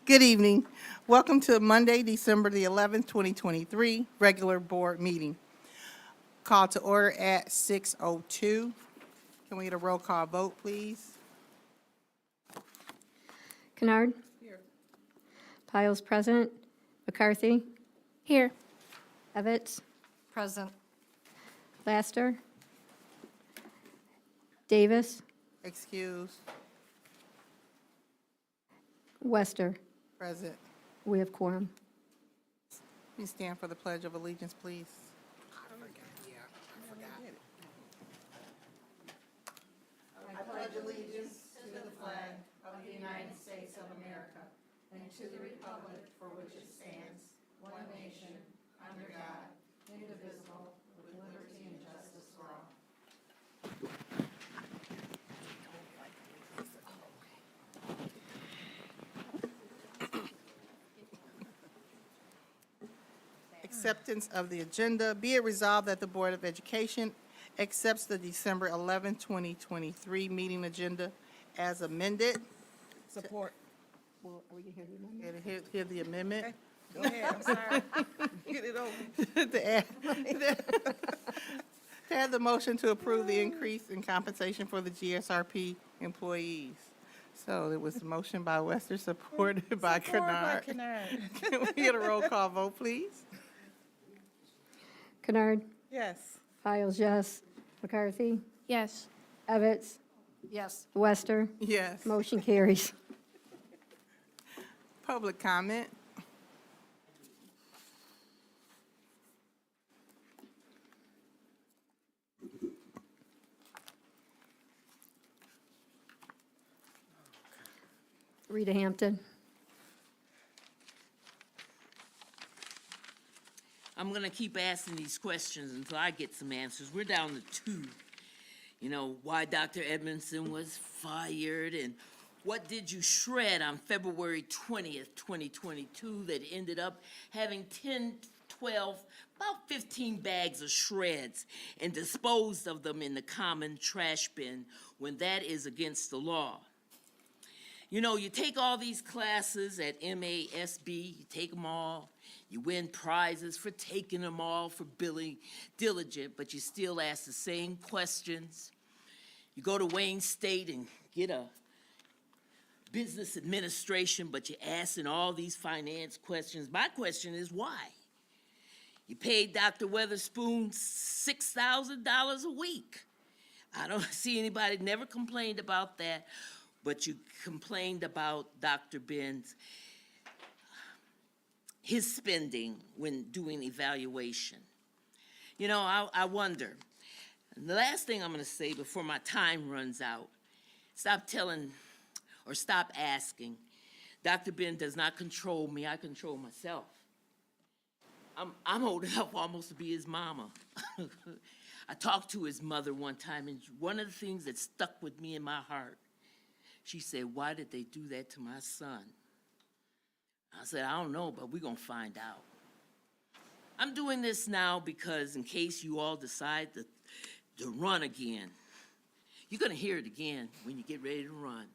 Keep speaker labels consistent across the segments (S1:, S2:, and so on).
S1: Good evening. Welcome to Monday, December the 11th, 2023, regular board meeting. Call to order at 6:02. Can we get a roll call vote, please?
S2: Kennard.
S1: Here.
S2: Piles present. McCarthy.
S3: Here.
S2: Evans.
S3: Present.
S2: Laster. Davis.
S1: Excuse.
S2: Wester.
S1: Present.
S2: We have quorum.
S1: Please stand for the Pledge of Allegiance, please. Acceptance of the agenda. Be it resolved that the Board of Education accepts the December 11, 2023 meeting agenda as amended.
S4: Support.
S2: Well, are we going to hear the amendment?
S1: Hear the amendment.
S4: Go ahead, I'm sorry. Get it over.
S1: To add the motion to approve the increase in compensation for the GSRP employees. So it was a motion by Wester, supported by Kennard. Can we get a roll call vote, please?
S2: Kennard.
S4: Yes.
S2: Piles, yes. McCarthy.
S3: Yes.
S2: Evans.
S3: Yes.
S2: Wester.
S1: Yes.
S2: Motion carries.
S1: Public comment.
S2: Rita Hampton.
S5: I'm going to keep asking these questions until I get some answers. We're down to two. You know, why Dr. Edmondson was fired, and what did you shred on February 20th, 2022 that ended up having 10, 12, about 15 bags of shreds and disposed of them in the common trash bin when that is against the law? You know, you take all these classes at MASB, you take them all, you win prizes for taking them all, for being diligent, but you still ask the same questions. You go to Wayne State and get a business administration, but you're asking all these finance questions. My question is why? You paid Dr. Weatherspoon $6,000 a week. I don't see anybody never complained about that. But you complained about Dr. Benz, his spending when doing evaluation. You know, I wonder. And the last thing I'm going to say before my time runs out, stop telling or stop asking. Dr. Ben does not control me. I control myself. I'm old enough almost to be his mama. I talked to his mother one time, and one of the things that stuck with me in my heart, she said, "Why did they do that to my son?" I said, "I don't know, but we're going to find out." I'm doing this now because in case you all decide to run again, you're going to hear it again when you get ready to run.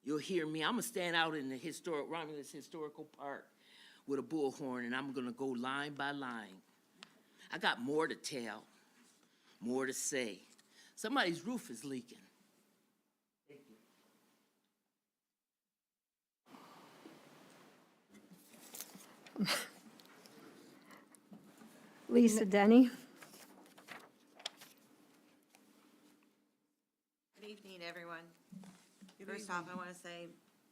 S5: You'll hear me. I'm going to stand out in the Romulus Historical Park with a bullhorn, and I'm going to go line by line. I got more to tell, more to say. Somebody's roof is leaking.
S2: Lisa Denny.
S6: Good evening, everyone. First off, I want to say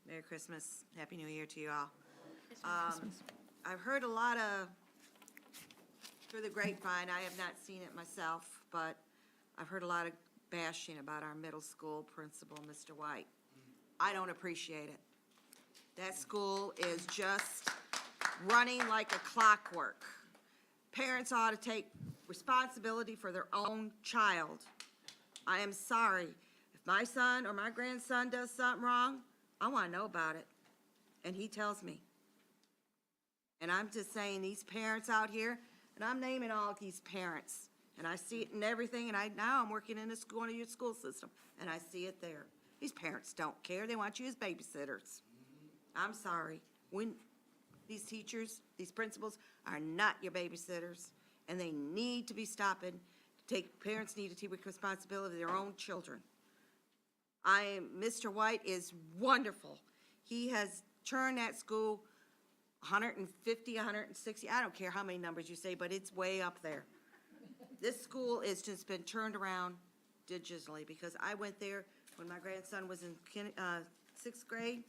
S6: Merry Christmas, Happy New Year to you all. I've heard a lot of, through the grapevine, I have not seen it myself, but I've heard a lot of bashing about our middle school principal, Mr. White. I don't appreciate it. That school is just running like a clockwork. Parents ought to take responsibility for their own child. I am sorry. If my son or my grandson does something wrong, I want to know about it. And he tells me. And I'm just saying, these parents out here, and I'm naming all these parents, and I see it in everything, and now I'm working in a school, one of your school system, and I see it there. These parents don't care. They want you as babysitters. I'm sorry. these teachers, these principals are not your babysitters, and they need to be stopping. Parents need to take responsibility of their own children. Mr. White is wonderful. He has turned that school 150, 160, I don't care how many numbers you say, but it's way up there. This school is just been turned around digitally, because I went there when my grandson was in sixth grade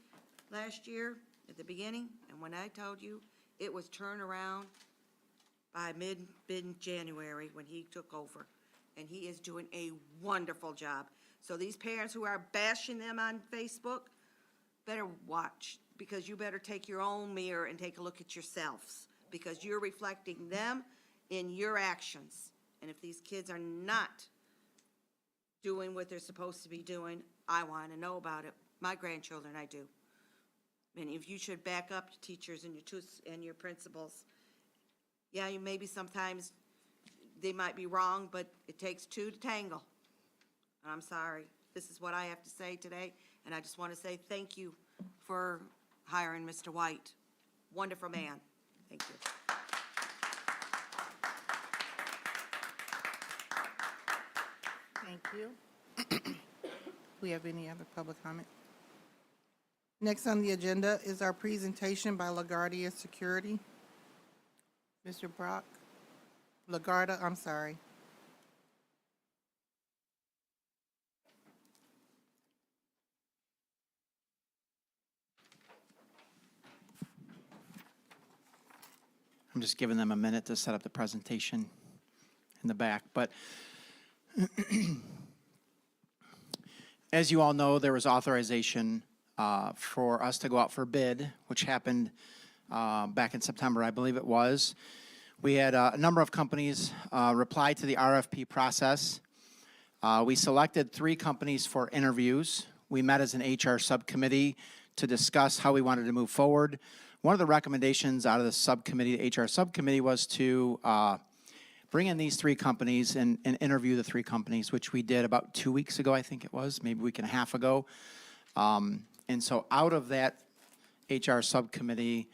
S6: last year at the beginning, and when I told you, it was turned around by mid-January when he took over, and he is doing a wonderful job. So these parents who are bashing them on Facebook, better watch, because you better take your own mirror and take a look at yourselves, because you're reflecting them in your actions. And if these kids are not doing what they're supposed to be doing, I want to know about it. My grandchildren, I do. And if you should back up your teachers and your principals. Yeah, you maybe sometimes they might be wrong, but it takes two to tangle. And I'm sorry. This is what I have to say today, and I just want to say thank you for hiring Mr. White. Wonderful man. Thank you.
S1: Thank you. We have any other public comment? Next on the agenda is our presentation by LaGuardia Security. Mr. Brock, LaGuardia, I'm sorry.
S7: I'm just giving them a minute to set up the presentation in the back. But as you all know, there was authorization for us to go out for bid, which happened back in September, I believe it was. We had a number of companies reply to the RFP process. We selected 3 companies for interviews. We met as an HR subcommittee to discuss how we wanted to move forward. One of the recommendations out of the subcommittee, the HR subcommittee, was to bring in these 3 companies and interview the 3 companies, which we did about 2 weeks ago, I think it was, maybe a week and a half ago. And so out of that HR subcommittee,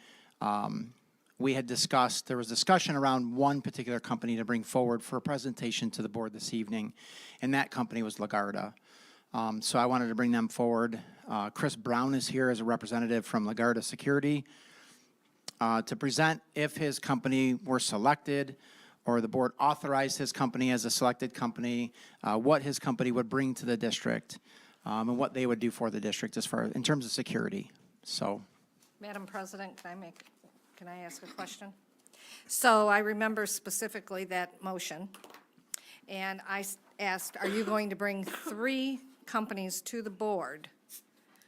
S7: we had discussed, there was discussion around one particular company to bring forward for a presentation to the board this evening, and that company was LaGuardia. So I wanted to bring them forward. Chris Brown is here as a representative from LaGuardia Security to present if his company were selected or the board authorized his company as a selected company, what his company would bring to the district, and what they would do for the district as far in terms of security. So,
S3: Madam President, can I ask a question? So I remember specifically that motion, and I asked, are you going to bring 3 companies to the board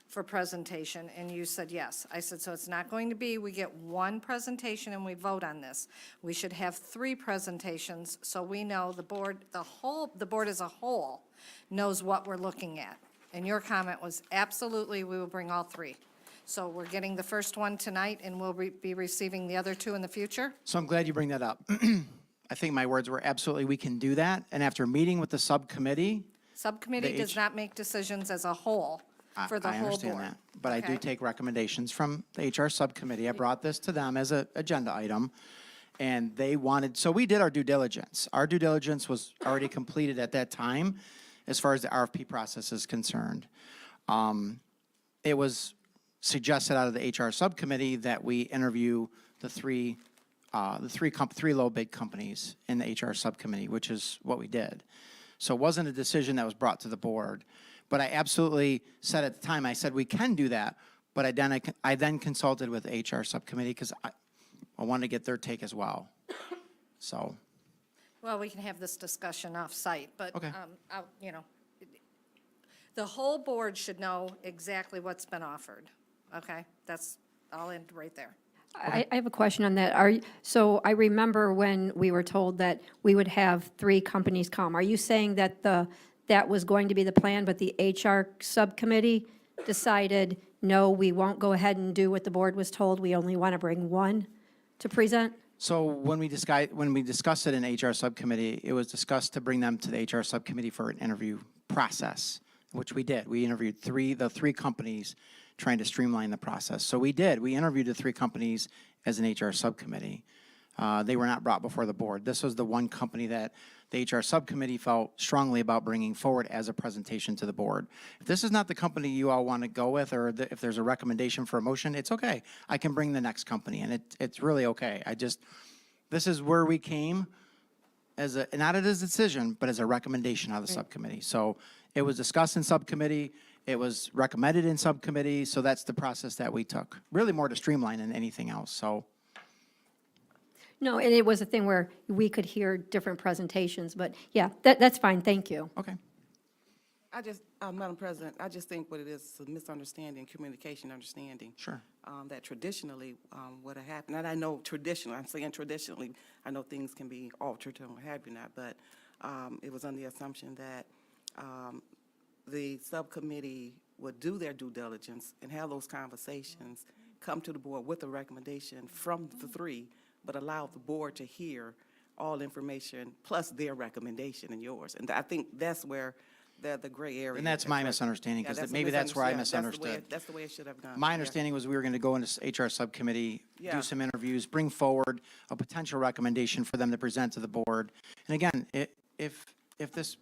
S3: for presentation? And you said yes. I said, so it's not going to be, we get 1 presentation and we vote on this. We should have 3 presentations so we know the board, the board as a whole knows what we're looking at. And your comment was absolutely, we will bring all 3. So we're getting the first one tonight, and we'll be receiving the other 2 in the future?
S7: so I'm glad you bring that up. I think my words were absolutely, we can do that. And after meeting with the subcommittee,
S3: Subcommittee does not make decisions as a whole for the
S7: I
S3: whole
S7: understand
S3: board.
S7: that, but I do
S3: Okay.
S7: take recommendations from the HR subcommittee. I brought this to them as an agenda item, and they wanted, so we did our due diligence. Our due diligence was already completed at that time as far as the RFP process is concerned. It was suggested out of the HR subcommittee that we interview the three low bid companies in the HR subcommittee, which is what we did. So it wasn't a decision that was brought to the board. But I absolutely said at the time, I said we can do that, but I then consulted with the HR subcommittee because I wanted to get their take as well. So,
S3: Well, we can have this discussion off-site, but,
S7: Okay.
S3: The whole board should know exactly what's been offered, okay? I'll end right there.
S2: I have a question on that. So I remember when we were told that we would have 3 companies come. Are you saying that that was going to be the plan, but the HR subcommittee decided, no, we won't go ahead and do what the board was told, we only want to bring 1 to present?
S7: so when we discussed it in HR subcommittee, it was discussed to bring them to the HR subcommittee for an interview process, which we did. We interviewed the three companies trying to streamline the process. So we did. We interviewed the 3 companies as an HR subcommittee. They were not brought before the board. This was the one company that the HR subcommittee felt strongly about bringing forward as a presentation to the board. If this is not the company you all want to go with, or if there's a recommendation for a motion, it's okay. I can bring the next company, and it's really okay. This is where we came as not as a decision, but as a recommendation out of the subcommittee. So it was discussed in subcommittee, it was recommended in subcommittee, so that's the process that we took. Really more to streamline than anything else, so.
S2: No, and it was a thing where we could hear different presentations, but yeah, that's fine, thank you.
S7: Okay.
S4: Madam President, I just think what it is a misunderstanding, communication understanding.
S7: Sure.
S4: That traditionally, what had happened, and I know traditionally, I'm saying traditionally, I know things can be altered and what have you not, but it was on the assumption that the subcommittee would do their due diligence and have those conversations, come to the board with a recommendation from the 3, but allow the board to hear all information plus their recommendation and yours. And I think that's where the gray area.
S7: And that's my misunderstanding,
S4: Yeah,
S7: because
S4: that's a
S7: maybe that's where I
S4: misunderstanding.
S7: misunderstood.
S4: That's the way it should have gone.
S7: My
S4: Yeah.
S7: understanding was we were going to go into HR subcommittee,
S4: Yeah.
S7: do some interviews, bring forward a potential recommendation for them to present to the board. And again, if this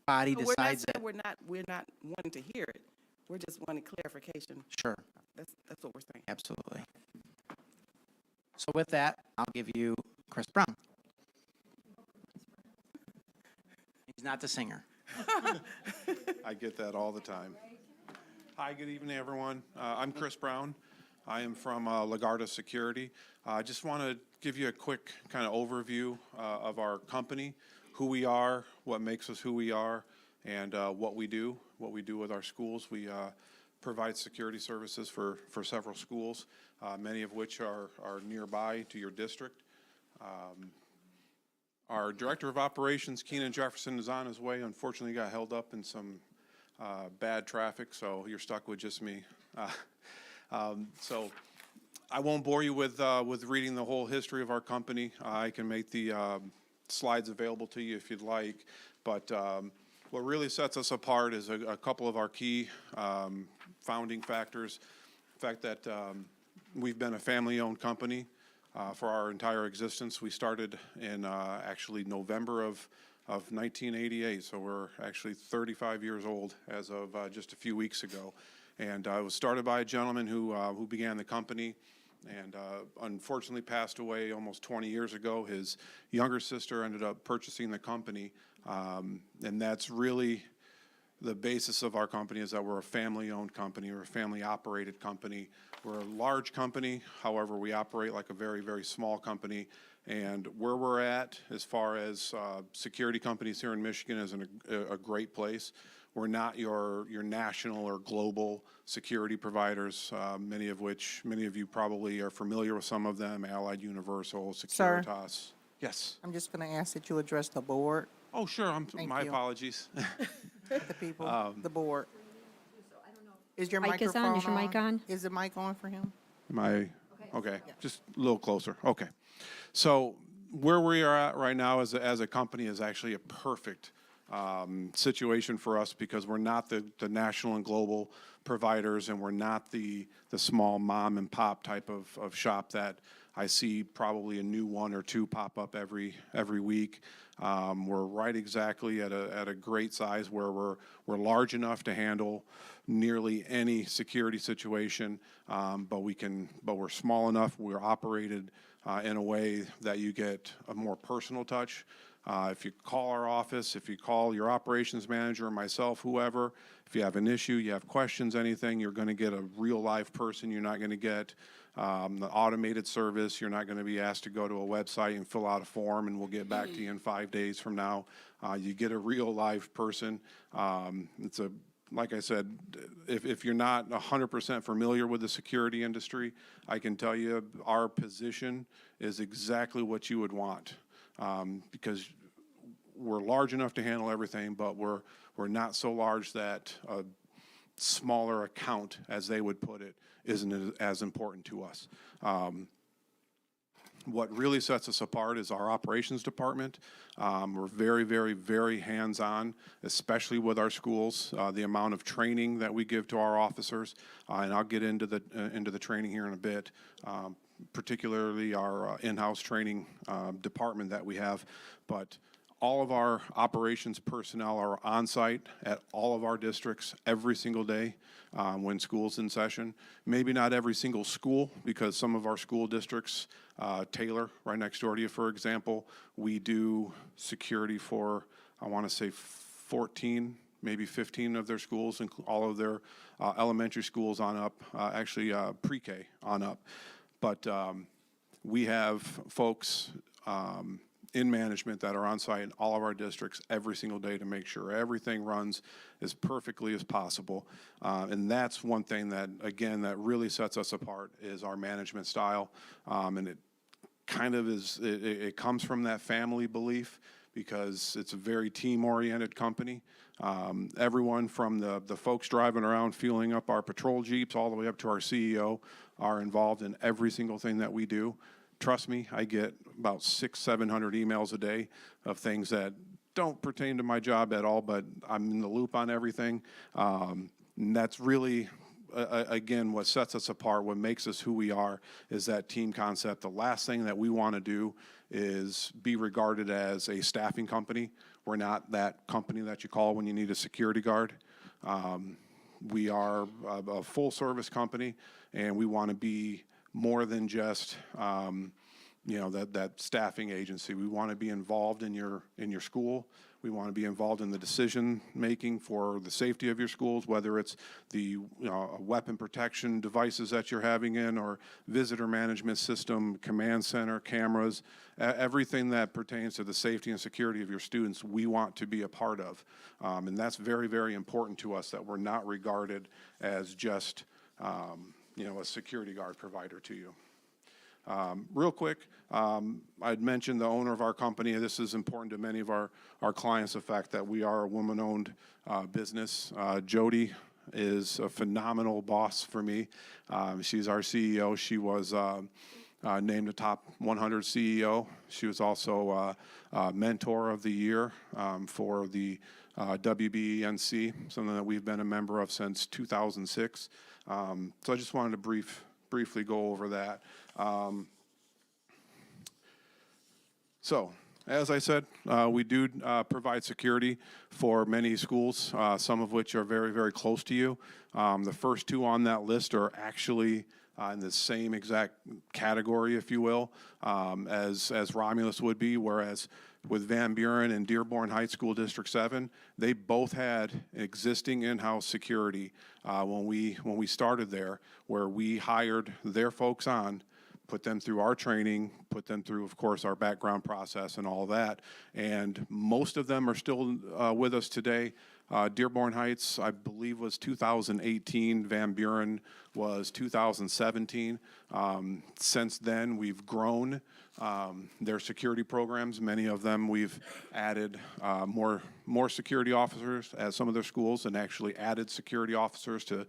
S7: body
S4: But we're not
S7: decides that,
S4: saying we're not wanting to hear it. We're just wanting clarification.
S7: sure,
S4: That's what we're saying.
S7: absolutely. So with that, I'll give you Chris Brown. He's not the singer.
S8: I get that all the time. Hi, good evening, everyone. I'm Chris Brown. I am from Lagarda Security. I just want to give you a quick kind of overview of our company, who we are, what makes us who we are, and what we do with our schools. We provide security services for several schools, many of which are nearby to your district. Our Director of Operations, Keenan Jefferson, is on his way. Unfortunately, he got held up in some bad traffic, so you're stuck with just me. So I won't bore you with reading the whole history of our company. I can make the slides available to you if you'd like, but what really sets us apart is a couple of our key founding factors. The fact that we've been a family-owned company for our entire existence. We started in actually November of 1988, so we're actually 35 years old as of just a few weeks ago. And it was started by a gentleman who began the company and unfortunately passed away almost 20 years ago. His younger sister ended up purchasing the company, and that's really the basis of our company, is that we're a family-owned company, we're a family-operated company. We're a large company, however, we operate like a very, very small company. And where we're at as far as security companies here in Michigan is in a great place. We're not your national or global security providers, many of you probably are familiar with some of them, Allied Universal,
S1: Sir?
S8: Securitas. Yes.
S1: I'm just going to ask that you address the board,
S8: Oh, sure,
S1: Thank
S8: my
S1: you.
S8: apologies.
S1: the people, the board. Is your
S2: Mic is on?
S1: microphone
S2: Is your mic on?
S1: Is the mic on for him?
S8: Okay, just a little closer, okay. So where we are at right now as a company is actually a perfect situation for us, because we're not the national and global providers, and we're not the small mom and pop type of shop that I see probably a new 1 or 2 pop up every week. We're right exactly at a great size where we're large enough to handle nearly any security situation, but we're small enough. We're operated in a way that you get a more personal touch. If you call our office, if you call your operations manager or myself, whoever, if you have an issue, you have questions, anything, you're going to get a real live person. You're not going to get the automated service. You're not going to be asked to go to a website and fill out a form and we'll get back to you in 5 days from now. You get a real live person. Like I said, if you're not 100% familiar with the security industry, I can tell you our position is exactly what you would want, because we're large enough to handle everything, but we're not so large that a smaller account, as they would put it, isn't as important to us. What really sets us apart is our operations department. We're very, very, very hands-on, especially with our schools. The amount of training that we give to our officers, and I'll get into the training here in a bit. Particularly our in-house training department that we have, but all of our operations personnel are on site at all of our districts every single day when school's in session. Maybe not every single school, because some of our school districts, Taylor, right next door to you, for example, we do security for, I want to say 14, maybe 15 of their schools, and all of their elementary schools on up, actually pre-K on up. But we have folks in management that are on site in all of our districts every single day to make sure everything runs as perfectly as possible. And that's one thing that, again, that really sets us apart is our management style. And it kind of is, it comes from that family belief, because it's a very team-oriented company. Everyone from the folks driving around fueling up our patrol Jeeps all the way up to our CEO are involved in every single thing that we do. Trust me, I get about 600-700 emails a day of things that don't pertain to my job at all, but I'm in the loop on everything. And that's really, again, what sets us apart, what makes us who we are, is that team concept. The last thing that we want to do is be regarded as a staffing company. We're not that company that you call when you need a security guard. We are a full-service company, and we want to be more than just that staffing agency. We want to be involved in your school. We want to be involved in the decision-making for the safety of your schools, whether it's the weapon protection devices that you're having in, or visitor management system, command center, cameras, everything that pertains to the safety and security of your students, we want to be a part of. And that's very, very important to us, that we're not regarded as just a security guard provider to you. Real quick, I'd mentioned the owner of our company. This is important to many of our clients, the fact that we are a woman-owned business. Jody is a phenomenal boss for me. She's our CEO. She was named a top 100 CEO. She was also Mentor of the Year for the WBENC, something that we've been a member of since 2006. So I just wanted to briefly go over that. So, as I said, we do provide security for many schools, some of which are very, very close to you. The first two on that list are actually in the same exact category, if you will, as Romulus would be, whereas with Van Buren and Dearborn Heights School District 7, they both had existing in-house security when we started there, where we hired their folks on, put them through our training, put them through, of course, our background process and all that. And most of them are still with us today. Dearborn Heights, I believe, was 2018. Van Buren was 2017. Since then, we've grown their security programs. Many of them, we've added more security officers at some of their schools, and actually added security officers to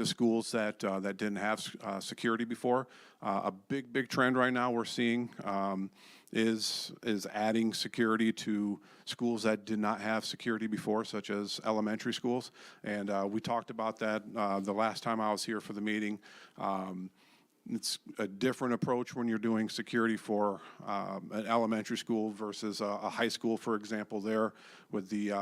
S8: schools that didn't have security before. A big trend right now we're seeing is adding security to schools that did not have security before, such as elementary schools. And we talked about that the last time I was here for the meeting. It's a different approach when you're doing security for an elementary school versus a high school, for example. There with the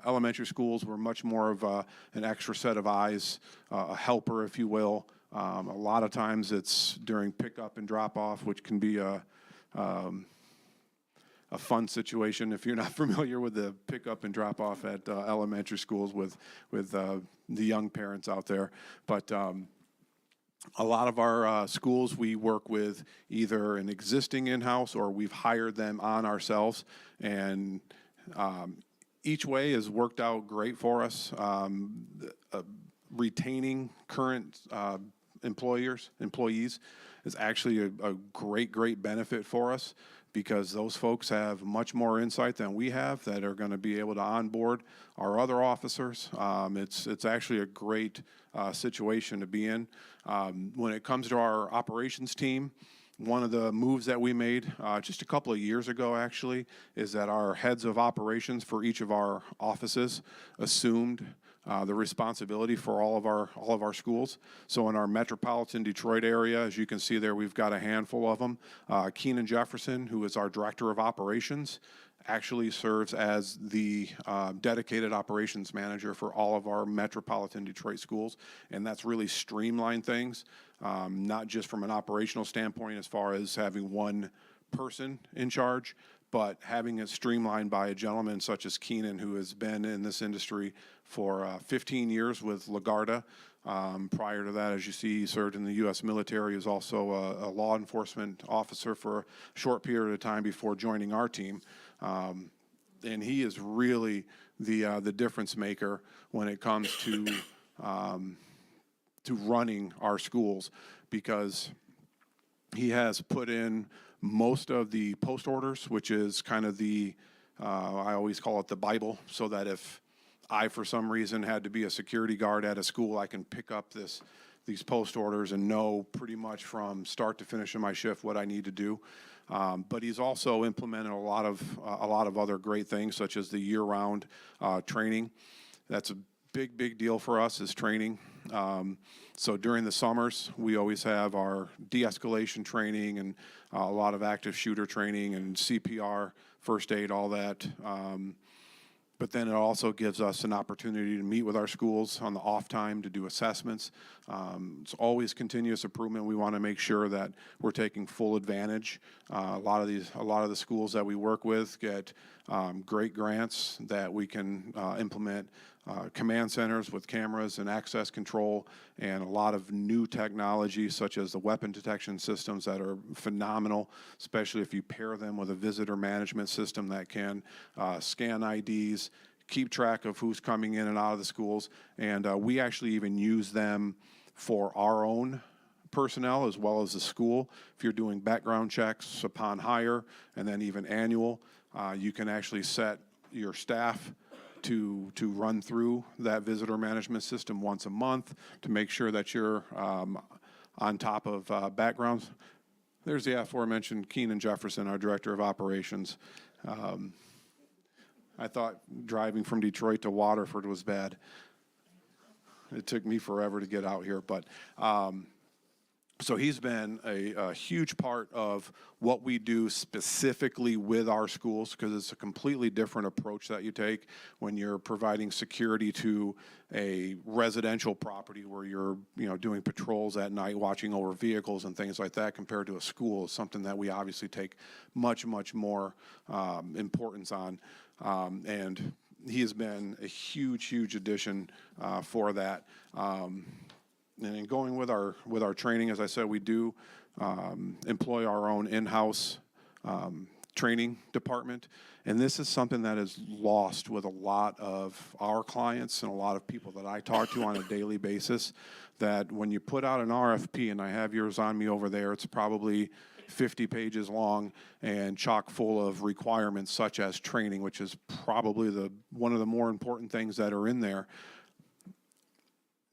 S8: elementary schools, we're much more of an extra set of eyes, a helper, if you will. A lot of times it's during pickup and drop off, which can be a fun situation if you're not familiar with the pickup and drop off at elementary schools with the young parents out there. But a lot of our schools, we work with either an existing in-house or we've hired them on ourselves, and each way has worked out great for us. Retaining current employees is actually a great benefit for us, because those folks have much more insight than we have that are going to be able to onboard our other officers. It's actually a great situation to be in. When it comes to our operations team, One of the moves that we made just a couple of years ago, actually, is that our heads of operations for each of our offices assumed the responsibility for all of our schools. So in our metropolitan Detroit area, as you can see there, we've got a handful of them. Keenan Jefferson, who is our director of operations, actually serves as the dedicated operations manager for all of our metropolitan Detroit schools, and that's really streamlined things, not just from an operational standpoint as far as having one person in charge, but having it streamlined by a gentleman such as Keenan, who has been in this industry for 15 years with LaGuardia. Prior to that, as you see, he served in the U.S. military. He was also a law enforcement officer for a short period of time before joining our team. And he is really the difference maker when it comes to running our schools, because he has put in most of the post orders, which is kind of I always call it the Bible, so that if I, for some reason, had to be a security guard at a school, I can pick up these post orders and know pretty much from start to finish of my shift what I need to do. But he's also implemented a lot of other great things, such as the year-round training. That's a big deal for us, is training. So during the summers, we always have our de-escalation training and a lot of active shooter training and CPR, first aid, all that. But then it also gives us an opportunity to meet with our schools on the off time to do assessments. It's always continuous improvement. We want to make sure that we're taking full advantage. A lot of the schools that we work with get great grants that we can implement command centers with cameras and access control, and a lot of new technology such as the weapon detection systems that are phenomenal, especially if you pair them with a visitor management system that can scan IDs, keep track of who's coming in and out of the schools, and we actually even use them for our own personnel as well as the school. If you're doing background checks upon hire and then even annual, you can actually set your staff to run through that visitor management system once a month to make sure that you're on top of backgrounds. There's the aforementioned Keenan Jefferson, our director of operations. I thought driving from Detroit to Waterford was bad. It took me forever to get out here, but so he's been a huge part of what we do specifically with our schools, because it's a completely different approach that you take when you're providing security to a residential property where you're doing patrols at night, watching over vehicles and things like that, compared to a school. Is something that we obviously take much more importance on, and he has been a huge addition for that. And going with our training, as I said, we do employ our own in-house training department, and this is something that is lost with a lot of our clients and a lot of people that I talk to on a daily basis, that when you put out an RFP, and I have yours on me over there, it's probably 50 pages long and chock full of requirements such as training, which is probably one of the more important things that are in there.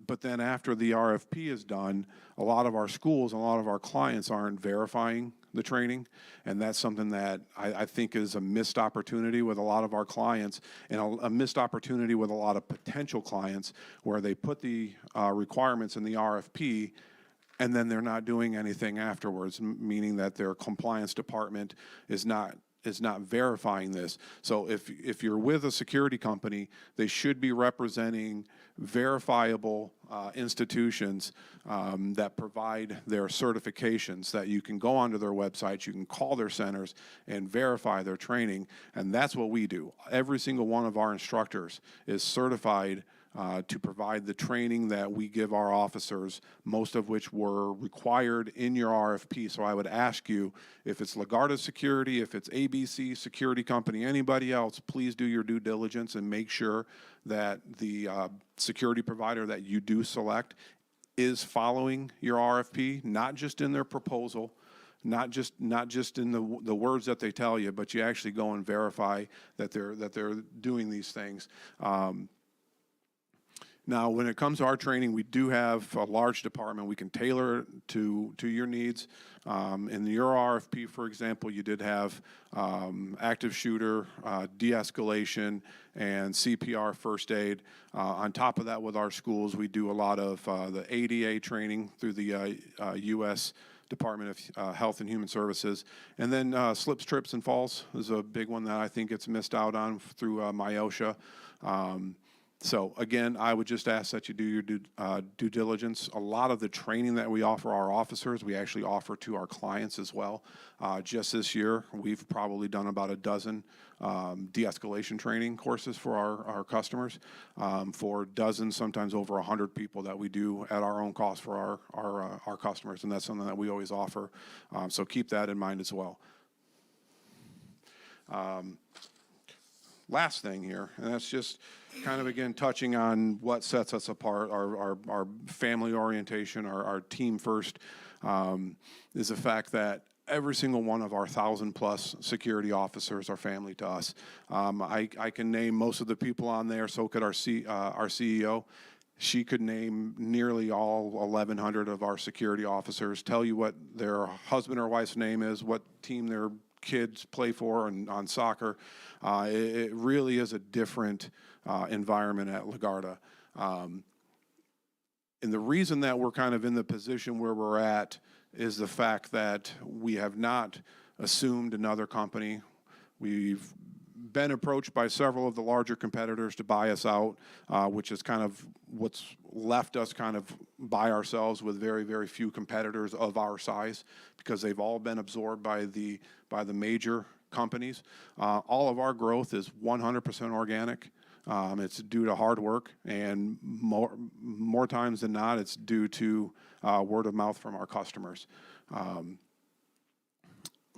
S8: But then after the RFP is done, a lot of our schools and a lot of our clients aren't verifying the training, and that's something that I think is a missed opportunity with a lot of our clients, and a missed opportunity with a lot of potential clients, where they put the requirements in the RFP and then they're not doing anything afterwards, meaning that their compliance department is not verifying this. So if you're with a security company, they should be representing verifiable institutions that provide their certifications, that you can go onto their websites, you can call their centers and verify their training, and that's what we do. Every single one of our instructors is certified to provide the training that we give our officers, most of which were required in your RFP. So I would ask you, if it's LaGuardia Security, if it's ABC Security Company, anybody else, please do your due diligence and make sure that the security provider that you do select is following your RFP, not just in their proposal, not just in the words that they tell you, but you actually go and verify that they're doing these things. Now, when it comes to our training, we do have a large department. We can tailor it to your needs. In your RFP, for example, you did have active shooter, de-escalation, and CPR first aid. On top of that, with our schools, we do a lot of the ADA training through the U.S. Department of Health and Human Services. And then slips, trips, and falls is a big one that I think gets missed out on through MIOSHA. So again, I would just ask that you do your due diligence. A lot of the training that we offer our officers, we actually offer to our clients as well. Just this year, we've probably done about a dozen de-escalation training courses for our customers, for dozens, sometimes over 100 people that we do at our own cost for our customers, and that's something that we always offer. So keep that in mind as well. Last thing here, and that's just kind of, again, touching on what sets us apart, our family orientation, our team first, is the fact that every single one of our 1,000+ security officers are family to us. I can name most of the people on there, so could our CEO. She could name nearly all 1,100 of our security officers, tell you what their husband or wife's name is, what team their kids play for and on soccer. It really is a different environment at LaGuardia. And the reason that we're kind of in the position where we're at is the fact that we have not assumed another company. We've been approached by several of the larger competitors to buy us out, which is kind of what's left us kind of by ourselves with very, very few competitors of our size, because they've all been absorbed by the major companies. All of our growth is 100% organic. It's due to hard work, and more times than not, it's due to word of mouth from our customers.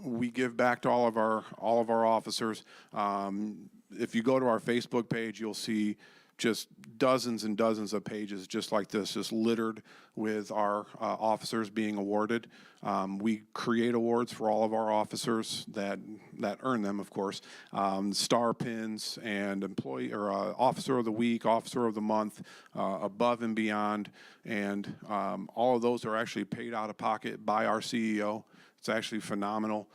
S8: We give back to all of our officers. If you go to our Facebook page, you'll see just dozens and dozens of pages just like this, just littered with our officers being awarded. We create awards for all of our officers that earn them, of course. Star pins and employee or officer of the week, officer of the month, above and beyond, and all of those are actually paid out of pocket by our CEO. It's actually phenomenal.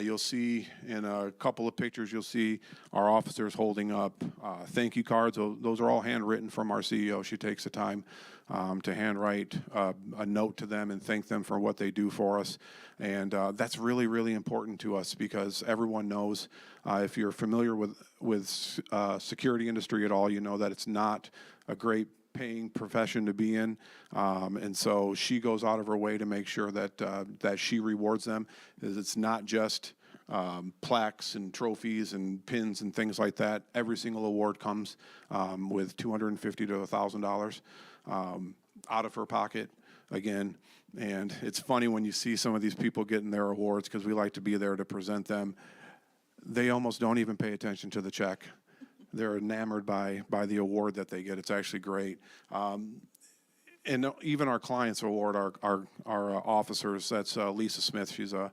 S8: You'll see in a couple of pictures, you'll see our officers holding up thank you cards. Those are all handwritten from our CEO. She takes the time to handwrite a note to them and thank them for what they do for us. And that's really, really important to us, because everyone knows, if you're familiar with security industry at all, you know that it's not a great paying profession to be in, and so she goes out of her way to make sure that she rewards them. It's not just plaques and trophies and pins and things like that. Every single award comes with $250 to $1,000 out of her pocket again. And it's funny when you see some of these people getting their awards, because we like to be there to present them. They almost don't even pay attention to the check. They're enamored by the award that they get. It's actually great. And even our clients award our officers. That's Lisa Smith. She's a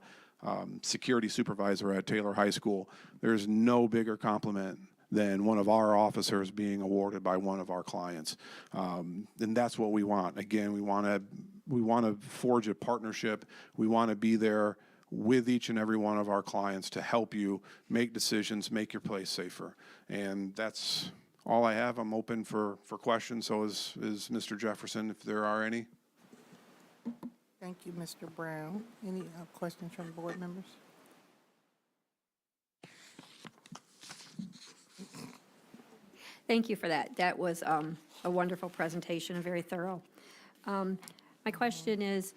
S8: security supervisor at Taylor High School. There's no bigger compliment than one of our officers being awarded by one of our clients. And that's what we want. Again, we want to forge a partnership. We want to be there with each and every one of our clients to help you make decisions, make your place safer. And that's all I have. I'm open for questions. So is Mr. Jefferson, if there are any.
S1: Thank you, Mr. Brown. Any questions from board members?
S2: Thank you for that. That was a wonderful presentation and very thorough. My question is,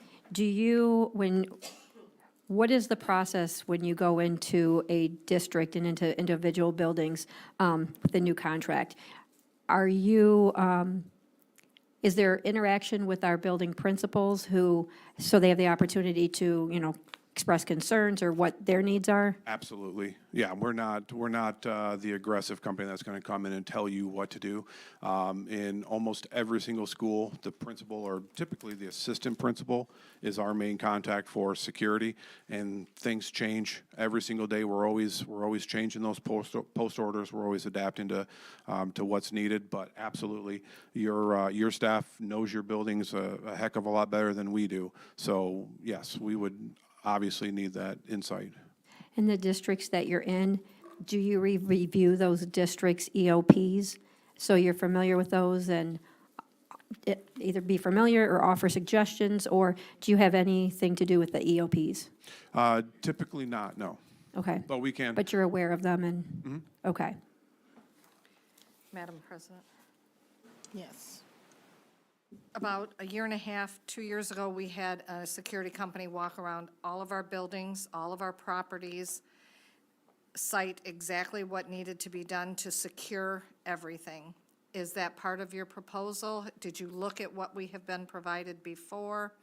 S2: what is the process when you go into a district and into individual buildings with the new contract? Is there interaction with our building principals so they have the opportunity to, express concerns or what their needs are?
S8: Absolutely. Yeah, we're not the aggressive company that's going to come in and tell you what to do. In almost every single school, the principal or typically the assistant principal is our main contact for security, and things change every single day. We're always changing those post orders. We're always adapting to what's needed. But absolutely, your staff knows your buildings a heck of a lot better than we do. So yes, we would obviously need that insight.
S2: In the districts that you're in, do you review those districts' EOPs? So you're familiar with those and either be familiar or offer suggestions, or do you have anything to do with the EOPs?
S8: Typically not, no.
S2: Okay.
S8: But we can.
S2: But you're aware of them and, okay.
S3: Madam President?
S1: Yes.
S3: About a year and a half, 2 years ago, we had a security company walk around all of our buildings, all of our properties, cite exactly what needed to be done to secure everything. Is that part of your proposal? Did you look at what we have been provided before?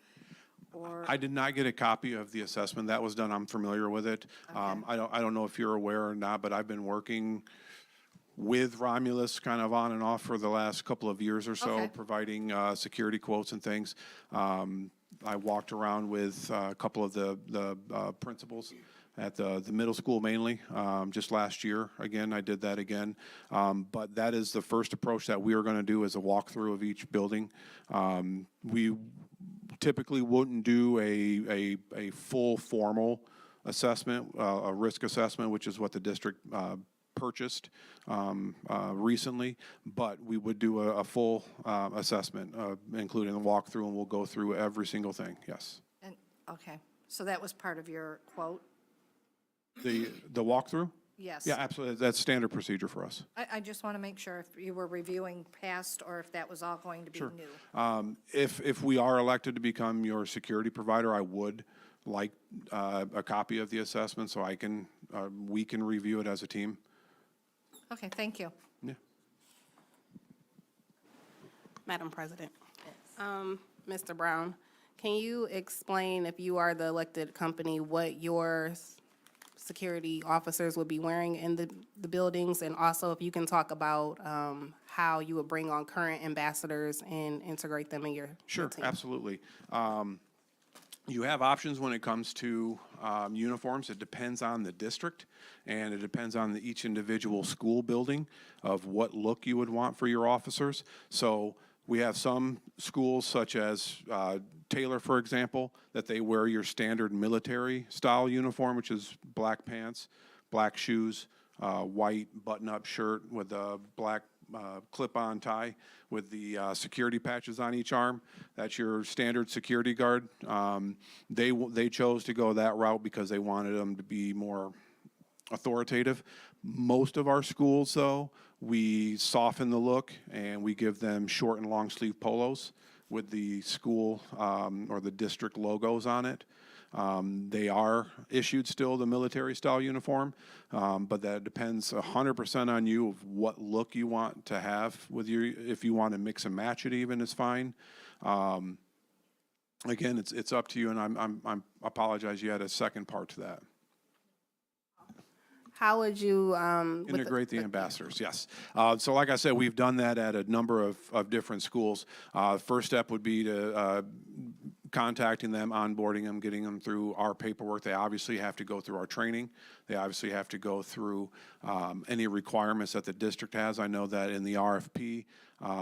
S3: Or,
S8: I did not get a copy of the assessment. That was done. I'm familiar with it. I don't know if you're aware or not, but I've been working with Romulus kind of on and off for the last couple of years or so,
S3: Okay.
S8: providing security quotes and things. I walked around with a couple of the principals at the middle school mainly, just last year. Again, I did that again. But that is the first approach that we are going to do, is a walkthrough of each building. We typically wouldn't do a full formal assessment, a risk assessment, which is what the district purchased recently, but we would do a full assessment, including a walkthrough, and we'll go through every single thing, yes.
S3: and, okay, so that was part of your quote?
S8: The walkthrough?
S3: Yes.
S8: Yeah, absolutely. That's standard procedure for us.
S3: I just want to make sure if you were reviewing past or if that was all going to be
S8: Sure.
S3: new.
S8: If we are elected to become your security provider, I would like a copy of the assessment so we can review it as a team.
S3: Okay, thank you.
S8: Yeah.
S9: Madam President. Mr. Brown, can you explain, if you are the elected company, what your security officers would be wearing in the buildings? And also if you can talk about how you would bring on current ambassadors and integrate them in your
S8: Sure,
S9: team?
S8: absolutely. You have options when it comes to uniforms. It depends on the district, and it depends on each individual school building of what look you would want for your officers. So we have some schools, such as Taylor, for example, that they wear your standard military style uniform, which is black pants, black shoes, white button-up shirt with a black clip-on tie with the security patches on each arm. That's your standard security guard. They chose to go that route because they wanted them to be more authoritative. Most of our schools, though, we soften the look and we give them short and long sleeve polos with the school or the district logos on it. They are issued still the military style uniform, but that depends 100% on you of what look you want to have with your, if you want to mix and match it even is fine. Again, it's up to you, and I apologize, you had a second part to that.
S9: How would you?
S8: Integrate the ambassadors, yes. So like I said, we've done that at a number of different schools. First step would be to contacting them, onboarding them, getting them through our paperwork. They obviously have to go through our training. They obviously have to go through any requirements that the district has. I know that in the RFP,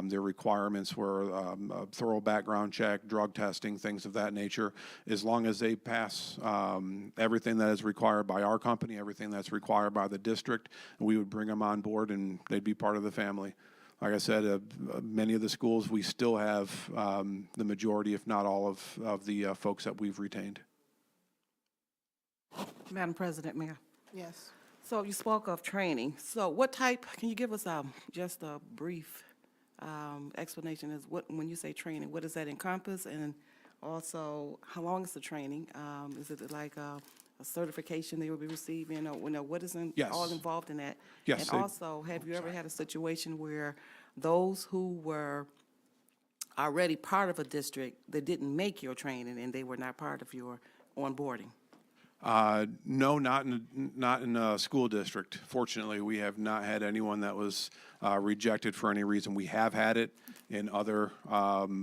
S8: their requirements were a thorough background check, drug testing, things of that nature. As long as they pass everything that is required by our company, everything that's required by the district, we would bring them on board and they'd be part of the family. Like I said, many of the schools, we still have the majority, if not all, of the folks that we've retained.
S4: Madam President, Mayor.
S9: Yes.
S4: So you spoke of training. So what type, can you give us just a brief explanation as when you say training, what does that encompass? And also, how long is the training? Is it like a certification they will be receiving, or what is
S8: Yes.
S4: all involved in that?
S8: Yes,
S4: And
S8: they-
S4: also, have you ever had a situation where those who were already part of a district that didn't make your training and they were not part of your onboarding?
S8: No, not in a school district. Fortunately, we have not had anyone that was rejected for any reason. We have had it in other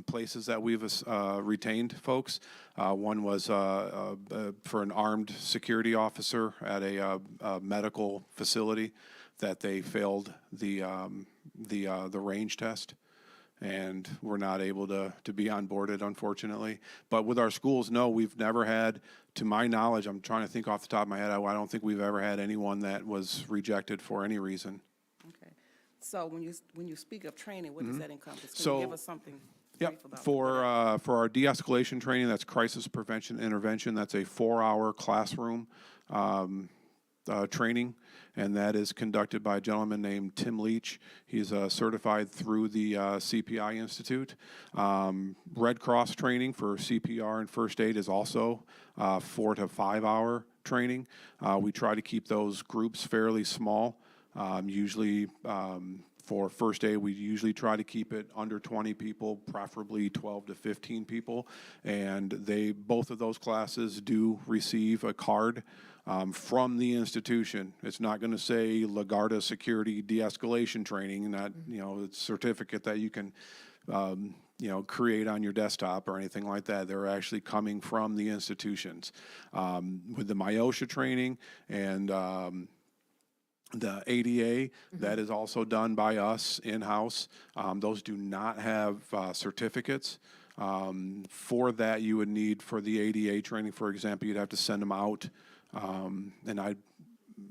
S8: places that we've retained folks. One was for an armed security officer at a medical facility that they failed the range test, and were not able to be onboarded, unfortunately. But with our schools, no, we've never had, to my knowledge, I'm trying to think off the top of my head, I don't think we've ever had anyone that was rejected for any reason.
S4: Okay. So when you speak of training, what does that encompass? Can
S8: So-
S4: you give us something
S8: Yep,
S4: brief about
S8: for our de-escalation training, that's crisis prevention intervention, that's a 4-hour classroom training, and that is conducted by a gentleman named Tim Leach. He's certified through the CPI Institute. Red Cross training for CPR and first aid is also 4 to 5 hour training. We try to keep those groups fairly small. Usually for first aid, we usually try to keep it under 20 people, preferably 12 to 15 people. And both of those classes do receive a card from the institution. It's not going to say Lagarda Security De-Escalation Training, not, it's a certificate that you can, create on your desktop or anything like that. They're actually coming from the institutions. With the MIOSHA training and the ADA, that is also done by us in-house. Those do not have certificates. For that, you would need, for the ADA training, for example, you'd have to send them out.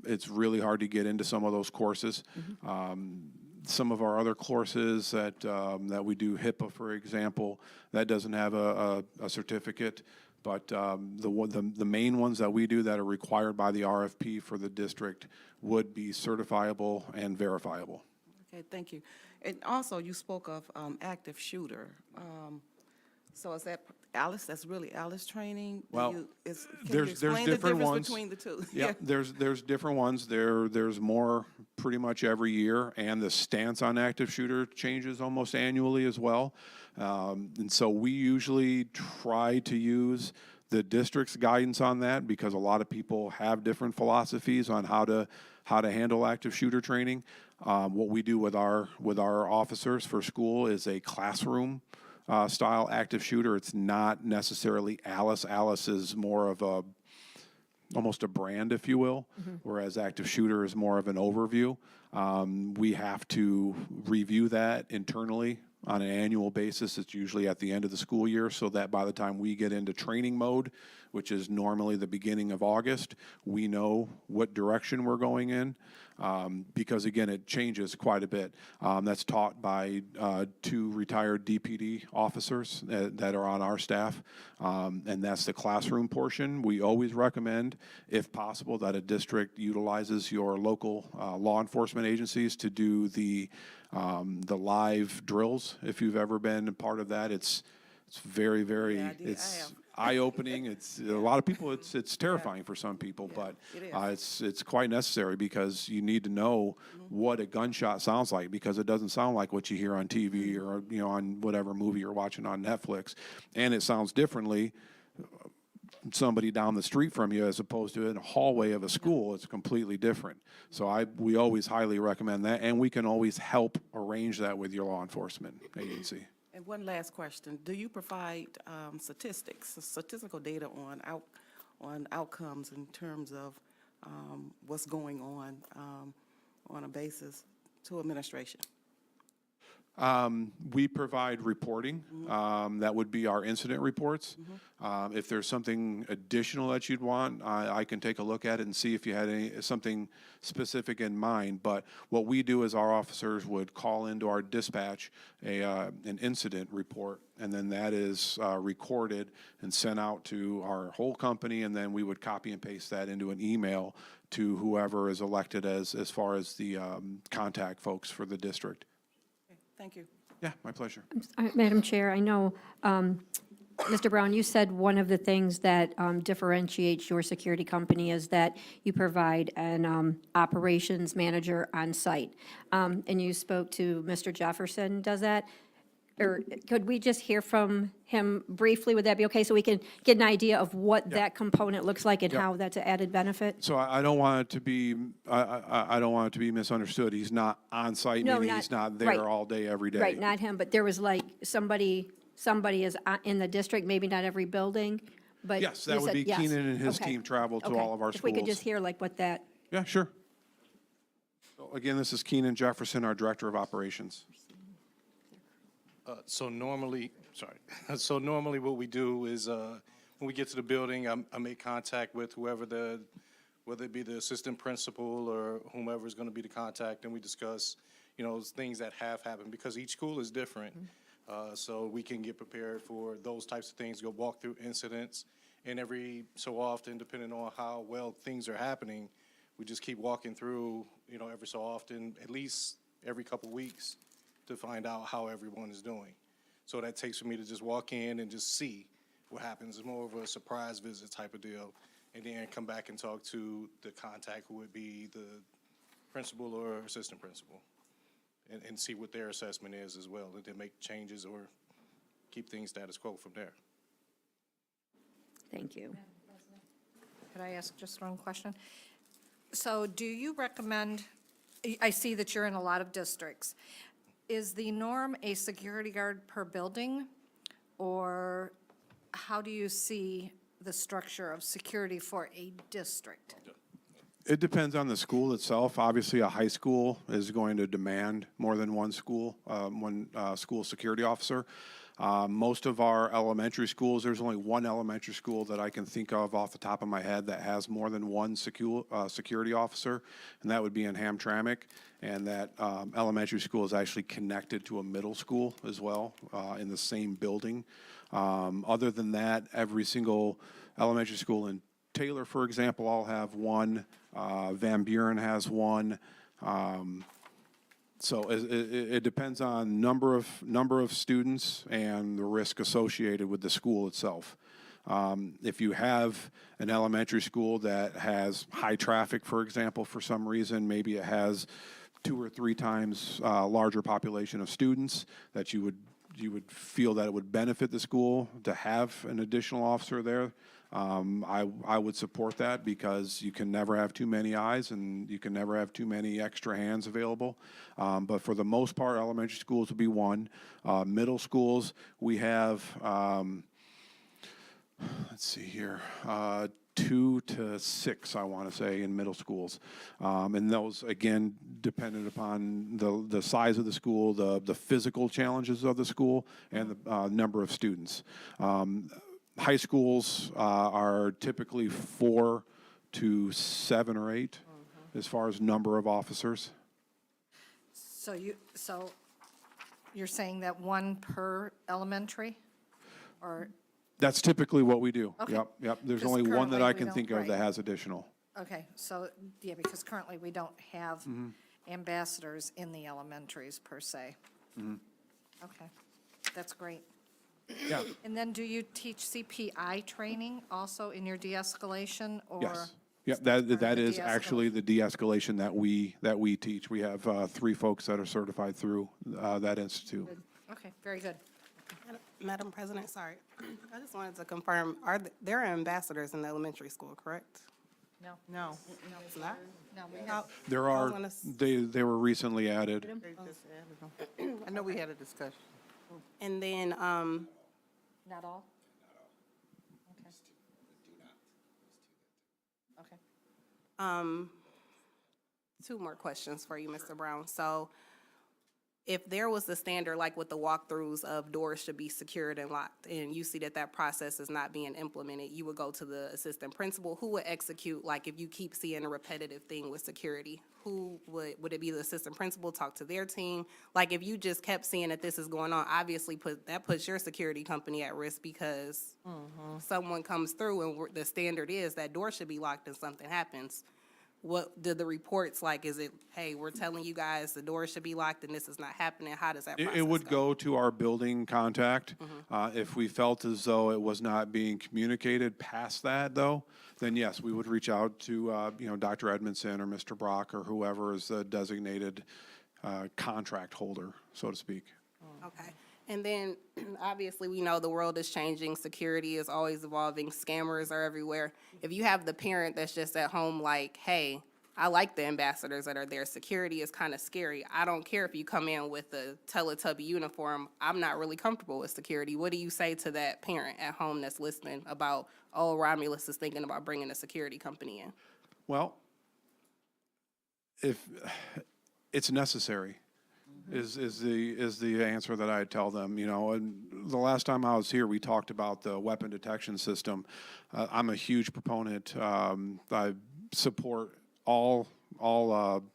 S8: It's really hard to get into some of those courses. Some of our other courses that we do, HIPAA, for example, that doesn't have a certificate. But the main ones that we do that are required by the RFP for the district would be certifiable and verifiable.
S4: Okay, thank you. And also, you spoke of active shooter. So is that Alice, that's really Alice training?
S8: Well,
S4: Can
S8: there's
S4: you explain the
S8: different
S4: difference
S8: ones.
S4: between the two?
S8: Yeah, there's different ones. There's more pretty much every year, and the stance on active shooter changes almost annually as well. And so we usually try to use the district's guidance on that, because a lot of people have different philosophies on how to handle active shooter training. What we do with our officers for school is a classroom style active shooter. It's not necessarily Alice. Alice is more of almost a brand, if you will, whereas active shooter is more of an overview. We have to review that internally on an annual basis. It's usually at the end of the school year, so that by the time we get into training mode, which is normally the beginning of August, we know what direction we're going in, because again, it changes quite a bit. That's taught by 2 retired DPD officers that are on our staff, and that's the classroom portion. We always recommend, if possible, that a district utilizes your local law enforcement agencies to do the live drills. If you've ever been a part of that, it's very, very,
S4: Yeah, I did. I
S8: it's
S4: have.
S8: eye-opening. It's a lot of people. It's terrifying for some people, but
S4: it
S8: it's quite necessary, because you need to know what a gunshot sounds like, because it doesn't sound like what you hear on TV or on whatever movie you're watching on Netflix, and it sounds differently somebody down the street from you as opposed to in a hallway of a school. It's completely different. So we always highly recommend that, and we can always help arrange that with your law enforcement agency.
S4: And one last question. Do you provide statistical data on outcomes in terms of what's going on a basis to administration?
S8: We provide reporting. That would be our incident reports. If there's something additional that you'd want, I can take a look at it and see if you had something specific in mind. But what we do is our officers would call into our dispatch an incident report, and then that is recorded and sent out to our whole company, and then we would copy and paste that into an email to whoever is elected as far as the contact folks for the district.
S4: Thank you.
S8: Yeah, my pleasure.
S2: Madam Chair, I know, Mr. Brown, you said one of the things that differentiates your security company is that you provide an operations manager on site. And you spoke to Mr. Jefferson, does that? or could we just hear from him briefly? Would that be okay? So we can get an idea of what that component looks like and
S8: Yeah.
S2: how that's an added benefit?
S8: So I don't want it to be, I don't want it to be misunderstood. He's not on site,
S2: No,
S8: meaning he's not
S2: right.
S8: there all day, every day.
S2: Right, not him, but there was like somebody is in the district, maybe not every building, but.
S8: Yes,
S2: you
S8: that would
S2: said
S8: be
S2: yes.
S8: Keenan and his
S2: Okay.
S8: team travel to
S2: Okay.
S8: all of our
S2: If we could
S8: schools.
S2: just hear like what that,
S8: Yeah, sure. So again, this is Keenan Jefferson, our Director of Operations.
S10: So normally, sorry, so normally what we do is, when we get to the building, I make contact with whether it be the assistant principal or whomever is going to be the contact, and we discuss, things that have happened, because each school is different. So we can get prepared for those types of things, go walk through incidents, and every so often, depending on how well things are happening, we just keep walking through, every so often, at least every couple weeks, to find out how everyone is doing. So that takes for me to just walk in and just see what happens. It's more of a surprise visit type of deal. And then come back and talk to the contact, who would be the principal or assistant principal, and see what their assessment is as well, and then make changes or keep things status quo from there.
S2: thank you.
S3: Could I ask just one question? So do you recommend, I see that you're in a lot of districts. Is the norm a security guard per building? Or how do you see the structure of security for a district?
S8: It depends on the school itself. Obviously, a high school is going to demand more than one school security officer. Most of our elementary schools, there's only one elementary school that I can think of off the top of my head that has more than one security officer, and that would be in Hamtramck. And that elementary school is actually connected to a middle school as well, in the same building. Other than that, every single elementary school in Taylor, for example, all have one. Van Buren has one. So it depends on number of students and the risk associated with the school itself. If you have an elementary school that has high traffic, for example, for some reason, maybe it has 2 or 3 times larger population of students, that you would feel that it would benefit the school to have an additional officer there. I would support that, because you can never have too many eyes and you can never have too many extra hands available. But for the most part, elementary schools will be one. Middle schools, we have, let's see here, 2 to 6, I want to say, in middle schools. And those, again, dependent upon the size of the school, the physical challenges of the school, and the number of students. High schools are typically 4 to 7 or 8 as far as number of officers.
S3: So you're saying that one per elementary? Or,
S8: That's typically what we do.
S3: Okay.
S8: Yep. There's
S3: Because
S8: only one that
S3: currently
S8: I
S3: we
S8: can
S3: don't-
S8: think of that
S3: right.
S8: has additional.
S3: okay, so, yeah, because currently we don't have ambassadors in the elementaries per se. Okay, that's great.
S8: Yeah.
S3: And then do you teach CPI training also in your de-escalation, or?
S8: Yes. Yep,
S3: part of
S8: that
S3: the
S8: is actually the de-escalation that we teach. We have 3 folks that are certified through that institute.
S3: Okay, very good.
S9: Madam President, sorry. I just wanted to confirm, there are ambassadors in the elementary school, correct?
S3: No,
S1: No,
S9: It's not?
S3: no, we have,
S8: There
S9: I was
S8: are,
S9: gonna s-
S8: they were recently added.
S1: they just added them. I know we had a discussion.
S9: And then,
S3: not all? Okay. Okay.
S9: 2 more questions for you, Mr. Brown. So if there was the standard, like with the walkthroughs of doors should be secured and locked, and you see that that process is not being implemented, you would go to the assistant principal. Who would execute, like if you keep seeing a repetitive thing with security? Who would it be the assistant principal, talk to their team? Like if you just kept seeing that this is going on, obviously that puts your security company at risk, because someone comes through and the standard is that door should be locked and something happens. What did the reports, like, is it, hey, we're telling you guys the door should be locked and this is not happening? How does that process
S8: It would go to our building contact. If we felt as though it was not being communicated past that, though, then yes, we would reach out to, Dr. Edmondson or Mr. Brock or whoever is the designated contract holder, so to speak.
S9: Okay. And then, obviously, we know the world is changing, security is always evolving, scammers are everywhere. If you have the parent that's just at home like, hey, I like the ambassadors that are there, security is kind of scary. I don't care if you come in with a Teletubby uniform, I'm not really comfortable with security. What do you say to that parent at home that's listening about, oh, Romulus is thinking about bringing a security company in?
S8: Well, if it's necessary, is the answer that I tell them, you know. And the last time I was here, we talked about the weapon detection system. I'm a huge proponent. I support all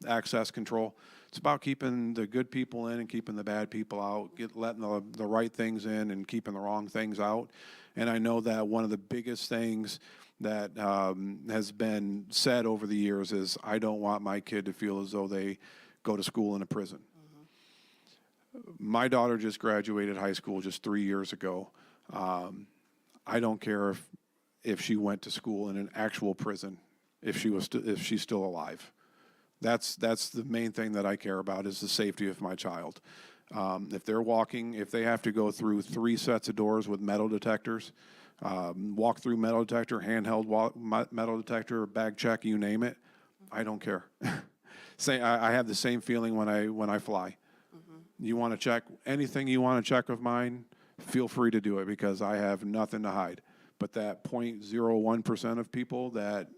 S8: access control. It's about keeping the good people in and keeping the bad people out, letting the right things in and keeping the wrong things out. And I know that one of the biggest things that has been said over the years is, I don't want my kid to feel as though they go to school in a prison. My daughter just graduated high school just 3 years ago. I don't care if she went to school in an actual prison, if she's still alive. That's the main thing that I care about, is the safety of my child. If they're walking, if they have to go through 3 sets of doors with metal detectors, walk through metal detector, handheld metal detector, bag check, you name it, I don't care. I have the same feeling when I fly. You want to check anything you want to check of mine, feel free to do it, because I have nothing to hide. But that 0.01% of people that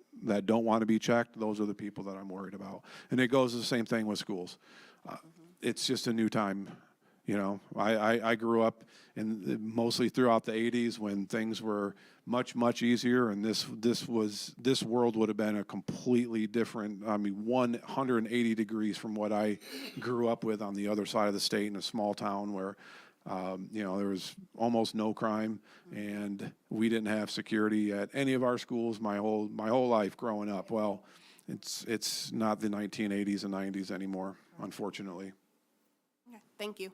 S8: don't want to be checked, those are the people that I'm worried about. And it goes the same thing with schools. It's just a new time. You know, I grew up mostly throughout the 80s when things were much, much easier, and this world would have been a completely different, 180 degrees from what I grew up with on the other side of the state in a small town where, there was almost no crime, and we didn't have security at any of our schools my whole life growing up. Well, it's not the 1980s and 90s anymore, unfortunately.
S9: Okay, thank you.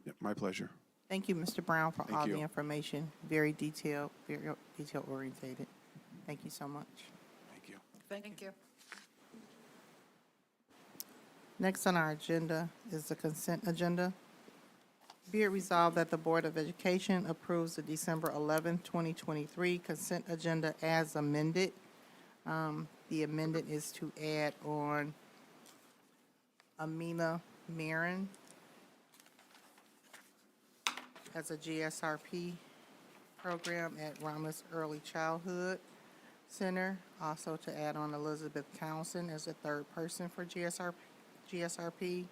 S8: Yep, my pleasure.
S1: Thank you, Mr. Brown, for
S8: Thank
S1: all
S8: you.
S1: the information. Very detailed orientated. Thank you so much.
S8: Thank you.
S3: Thank you.
S1: Next on our agenda is the consent agenda. Be it resolved that the Board of Education approves the December 11, 2023 consent agenda as amended. The amendment is to add on Amina Marin as a GSRP program at Romulus Early Childhood Center. Also to add on Elizabeth Townsend as a third person for GSRP.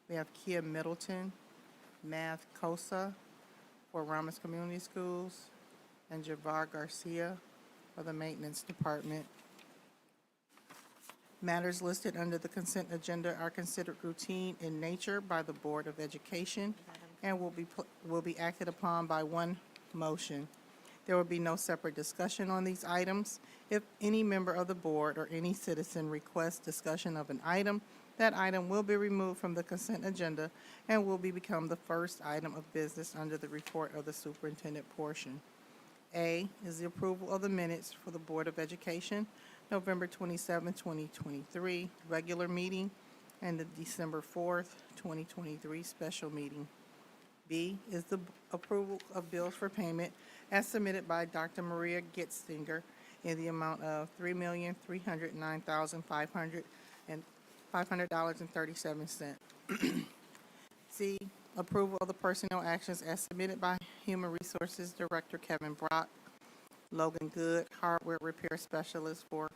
S1: We have Kia Middleton, Math COSA for Romulus Community Schools, and Javar Garcia for the Maintenance Department. Matters listed under the consent agenda are considered routine in nature by the Board of Education and will be acted upon by one motion. There will be no separate discussion on these items. If any member of the board or any citizen requests discussion of an item, that item will be removed from the consent agenda and will become the first item of business under the report of the superintendent portion. A is the approval of the minutes for the Board of Education, November 27, 2023, regular meeting, and the December 4th, 2023 special meeting. B is the approval of bills for payment as submitted by Dr. Maria Gitzinger in the amount of $3,309,500.37. C, approval of the personnel actions as submitted by Human Resources Director Kevin Brock, Logan Good, hardware repair specialist for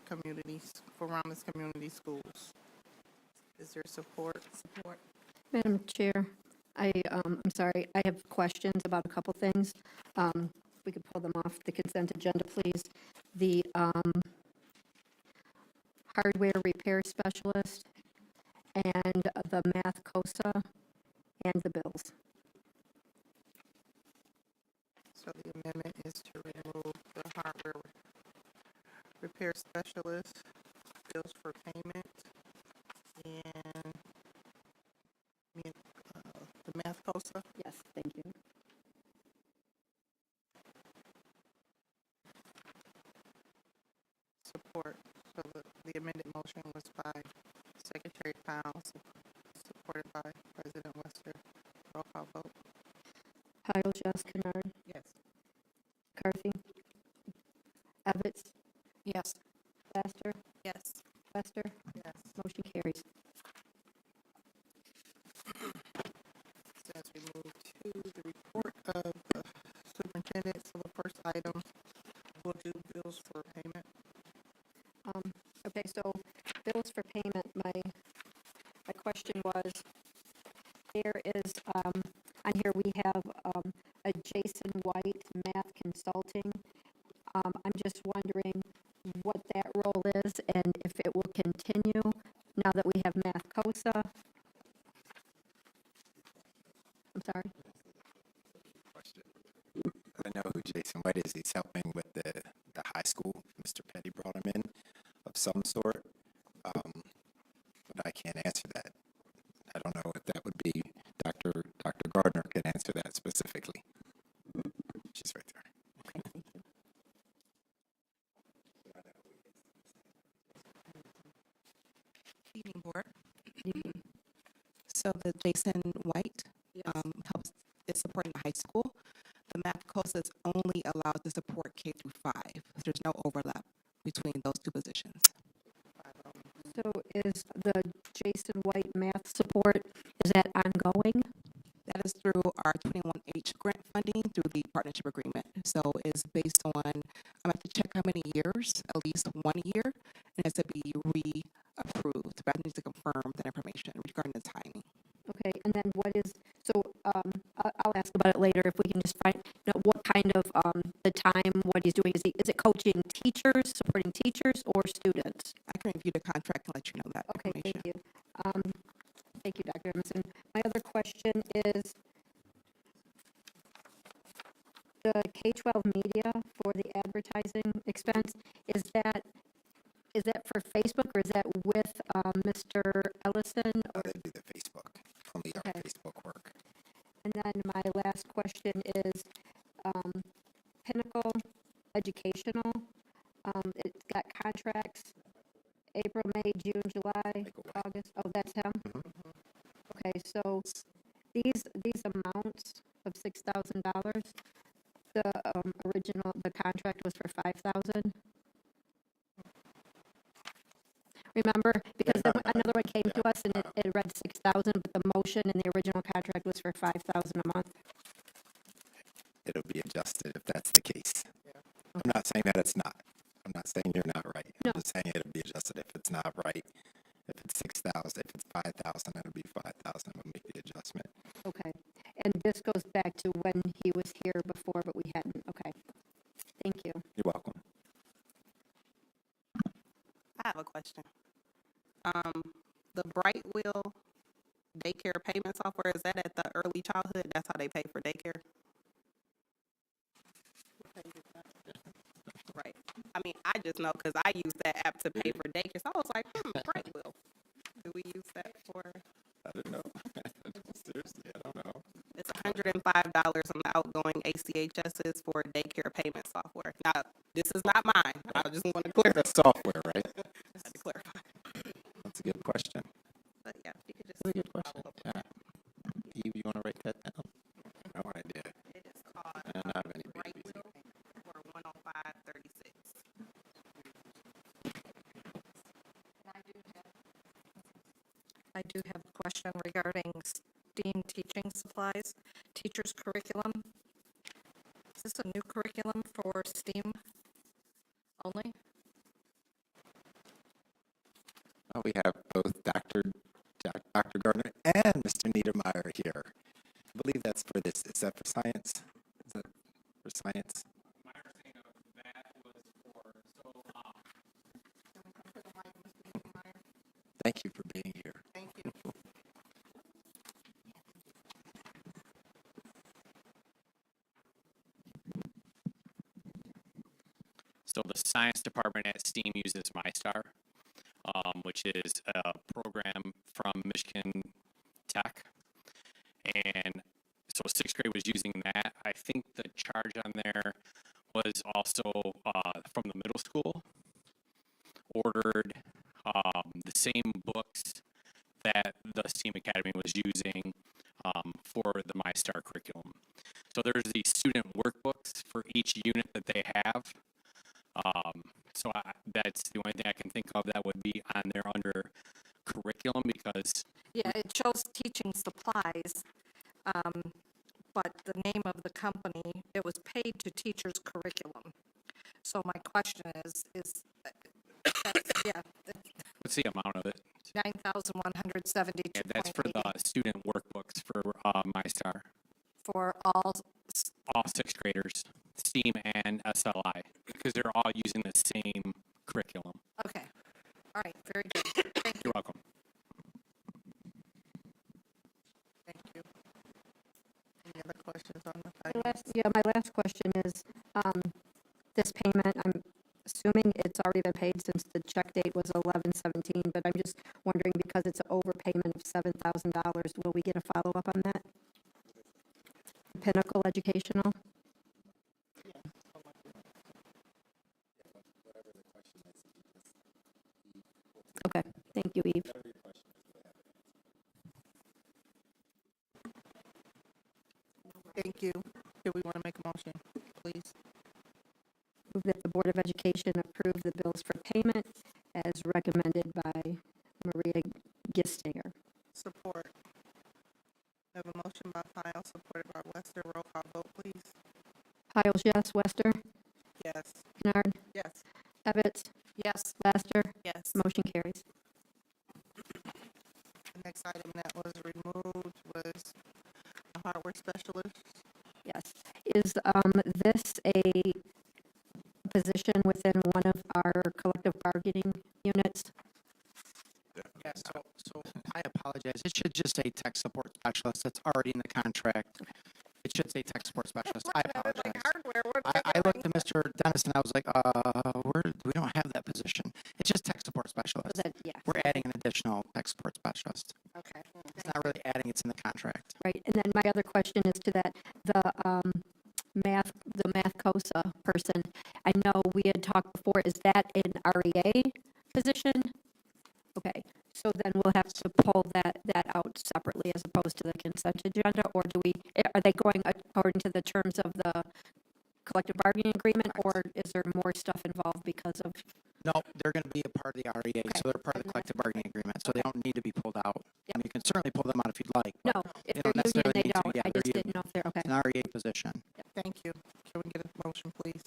S1: Romulus Community Schools. Is there support? Support.
S2: Madam Chair, I'm sorry, I have questions about a couple things. We could pull them off the consent agenda, please. The hardware repair specialist and the Math COSA and the bills.
S1: So the amendment is to remove the hardware repair specialist, bills for payment, and the Math COSA.
S2: Yes, thank you.
S1: Support. So the amended motion was by Secretary Powell, supported by President Wester. Roll call vote.
S2: Ross Kennard,
S4: Yes.
S2: McCarthy, Evans,
S3: Yes.
S2: Laster,
S9: Yes.
S2: Lester.
S1: Yes.
S2: Motion carries.
S1: So as we move to the report of the superintendent, so the first item, we'll do bills for payment.
S2: Okay, so bills for payment, my question was, there is, on here we have, a Jason White Math Consulting. I'm just wondering what that role is and if it will continue now that we have Math COSA. I'm sorry?
S11: I know who Jason White is. He's helping with the high school. Mr. Petty brought him in of some sort. But I can't answer that. I don't know if that would be Dr. Gardner can answer that specifically. She's right there.
S12: Evening, Board. So the Jason White helps is supporting the high school. The Math COSA only allowed to support K through 5. There's no overlap between those two positions.
S2: So is the Jason White Math support, is that ongoing?
S12: That is through our 21H grant funding through the partnership agreement. So it's based on, I have to check how many years, at least 1 year, and it has to be reapproved. But I need to confirm that information regarding the timing.
S2: Okay, and then what is, so, I'll ask about it later, if we can just find, what kind of, the time, what he's doing, is it coaching teachers, supporting teachers, or students?
S12: I can review the contract and let you know that
S2: Okay,
S12: information.
S2: thank you. Thank you, Dr. Emerson. My other question is, the K-12 media for the advertising expense, is that for Facebook, or is that with, Mr. Ellison? Or
S11: They do the Facebook, only our
S2: Okay.
S11: Facebook work.
S2: And then my last question is, Pinnacle Educational, it's got contracts, April, May, June, July, August, oh, that's him? Okay, so these amounts of $6,000, the the contract was for 5,000? Remember, because then another one came to us and it read 6,000, but the motion in the original contract was for 5,000 a month.
S11: It'll be adjusted if that's the case. I'm not saying that it's not. I'm not saying you're not right.
S2: No.
S11: I'm just saying it'll be adjusted if it's not right. If it's 6,000, if it's 5,000, it'll be 5,000. We'll make the adjustment.
S2: Okay, and this goes back to when he was here before, but we hadn't, okay. Thank you.
S11: You're welcome.
S9: I have a question. The Bright Wheel daycare payment software, is that at the early childhood? That's how they pay for daycare? Right. I mean, I just know because I use that app to pay for daycare. So I was like, Bright Wheel. Do we use that for?
S11: I don't know. Seriously, I don't know.
S9: It's $105 on the outgoing ACHSs for daycare payment software. Now, this is not mine. I just want to clarify.
S11: That's software, right?
S9: Just to clarify.
S11: That's a good question.
S9: But yeah, you could just
S11: That's a good question.
S9: follow up.
S11: Yeah. Eve, you want to write that down? No idea.
S9: It is called
S11: I don't have any
S9: Bright
S11: babies.
S9: Wheel for $105.36.
S3: I do have a question regarding STEAM teaching supplies, teachers' curriculum. Is this a new curriculum for STEAM only?
S11: Well, we have both Dr. Gardner and Mr. Niedermeyer here. I believe that's for this. Is that for science? Is that for science?
S10: My understanding of that was for,
S11: Thank you for being here.
S1: Thank you.
S13: So the science department at STEAM uses MyStar, which is a program from Michigan Tech. And so sixth grade was using that. I think the charge on there was also from the middle school, ordered the same books that the STEAM Academy was using for the MyStar curriculum. So there's these student workbooks for each unit that they have. So that's the only thing I can think of that would be on there under curriculum, because
S3: Yeah, it shows teaching supplies, but the name of the company, it was paid to teachers curriculum. So my question is, yeah,
S13: what's the amount of it?
S3: $9,172.
S13: Yeah, that's for the student workbooks for MyStar.
S3: For all,
S13: All sixth graders, STEAM and SLI, because they're all using the same curriculum.
S3: okay, all right, very good. Thank you.
S13: You're welcome.
S1: Thank you. Any other questions on the
S2: My
S1: finance?
S2: my last question is, this payment, I'm assuming it's already been paid since the check date was 11/17, but I'm just wondering, because it's an overpayment of $7,000, will we get a follow-up on that? Pinnacle Educational? Okay, thank you, Eve.
S1: Thank you. Do we want to make a motion, please?
S2: Move that the Board of Education approve the bills for payment as recommended by Maria Gistinger.
S1: Support. We have a motion by Pyle, supported by Wester. Roll call vote, please.
S2: Piles, yes. Wester?
S1: Yes.
S2: Kennard?
S1: Yes.
S2: Ebbets?
S3: Yes,
S2: Laster?
S9: Yes.
S2: Motion carries.
S1: The next item that was removed was a hardware specialist.
S2: Yes. Is this a position within one of our collective bargaining units?
S7: Yeah, so I apologize. It should just say tech support specialist. It's already in the contract. It should say tech support specialist. I apologize. I looked at Mr. Dennis and I was like, we don't have that position. It's just tech support specialist.
S2: Yeah.
S7: We're adding an additional tech support specialist.
S3: okay.
S7: It's not really adding, it's in the contract.
S2: Right, and then my other question is to that, the math COSA person, I know we had talked before, is that an REA position? Okay, so then we'll have to pull that out separately as opposed to the consent agenda, or are they going according to the terms of the collective bargaining agreement, or is there more stuff involved because of?
S7: No, they're going to be a part of the REA, so they're part of the collective bargaining agreement, so they don't need to be pulled out. I mean, you can certainly pull them out if you'd like. but
S2: No, if
S7: they
S2: they're
S7: don't
S2: union,
S7: necessarily
S2: they
S7: need to.
S2: don't,
S7: Yeah,
S2: I
S7: they're
S2: just didn't know if they're, okay.
S7: It's an REA position.
S1: Thank you. Can we get a motion, please?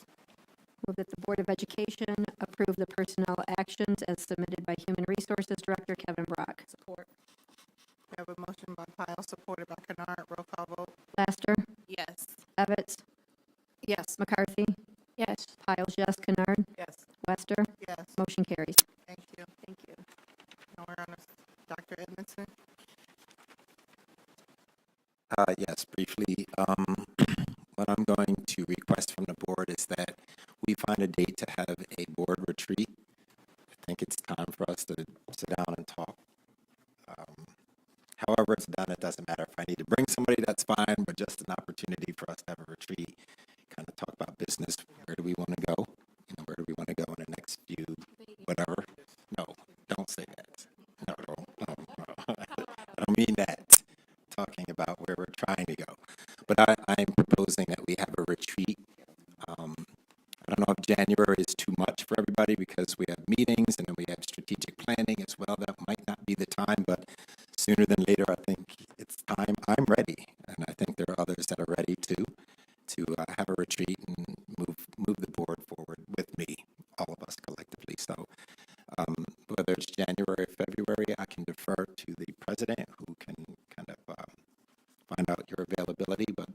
S2: Move that the Board of Education approve the personnel actions as submitted by Human Resources Director Kevin Brock.
S1: Support. We have a motion by Pyle, supported by Kennard. Roll call vote.
S2: Laster?
S9: Yes.
S2: Ebbets?
S3: Yes,
S2: McCarthy? Yes. Piles, yes. Kennard?
S1: Yes.
S2: Wester?
S1: Yes.
S2: Motion carries.
S1: Thank you.
S2: Thank you.
S1: Now we're on to Dr. Edmondson.
S11: Yes, briefly, what I'm going to request from the board is that we find a date to have a board retreat. I think it's time for us to sit down and talk. However it's done, it doesn't matter. If I need to bring somebody, that's fine, but just an opportunity for us to have a retreat, kind of talk about business. Where do we want to go? Where do we want to go in the next few, whatever? No, don't say that. No, I don't mean that. Talking about where we're trying to go. But I'm proposing that we have a retreat. I don't know if January is too much for everybody because we have meetings and then we have strategic planning as well. That might not be the time, but sooner than later, I think it's time. I'm ready, and I think there are others that are ready to have a retreat and move the board forward with me, all of us collectively. So whether it's January or February, I can defer to the president who can kind of find out your availability, but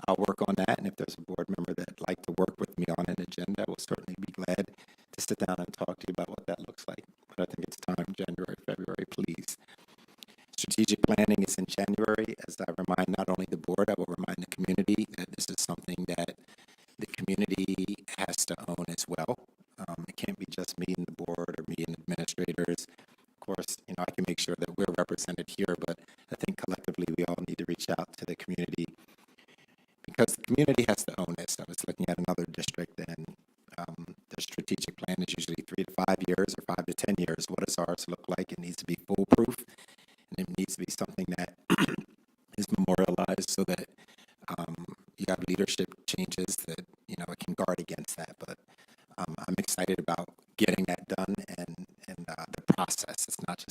S11: I'll work on that. And if there's a board member that'd like to work with me on an agenda, we'll certainly be glad to sit down and talk to you about what that looks like. But I think it's time, January, February, please. Strategic planning is in January. As I remind not only the board, I will remind the community that this is something that the community has to own as well. It can't be just me and the board or me and administrators. Of course, I can make sure that we're represented here, but I think collectively we all need to reach out to the community because the community has to own this. I was looking at another district, and their strategic plan is usually 3 to 5 years or 5 to 10 years. What does ours look like? It needs to be foolproof, and it needs to be something that is memorialized so that you have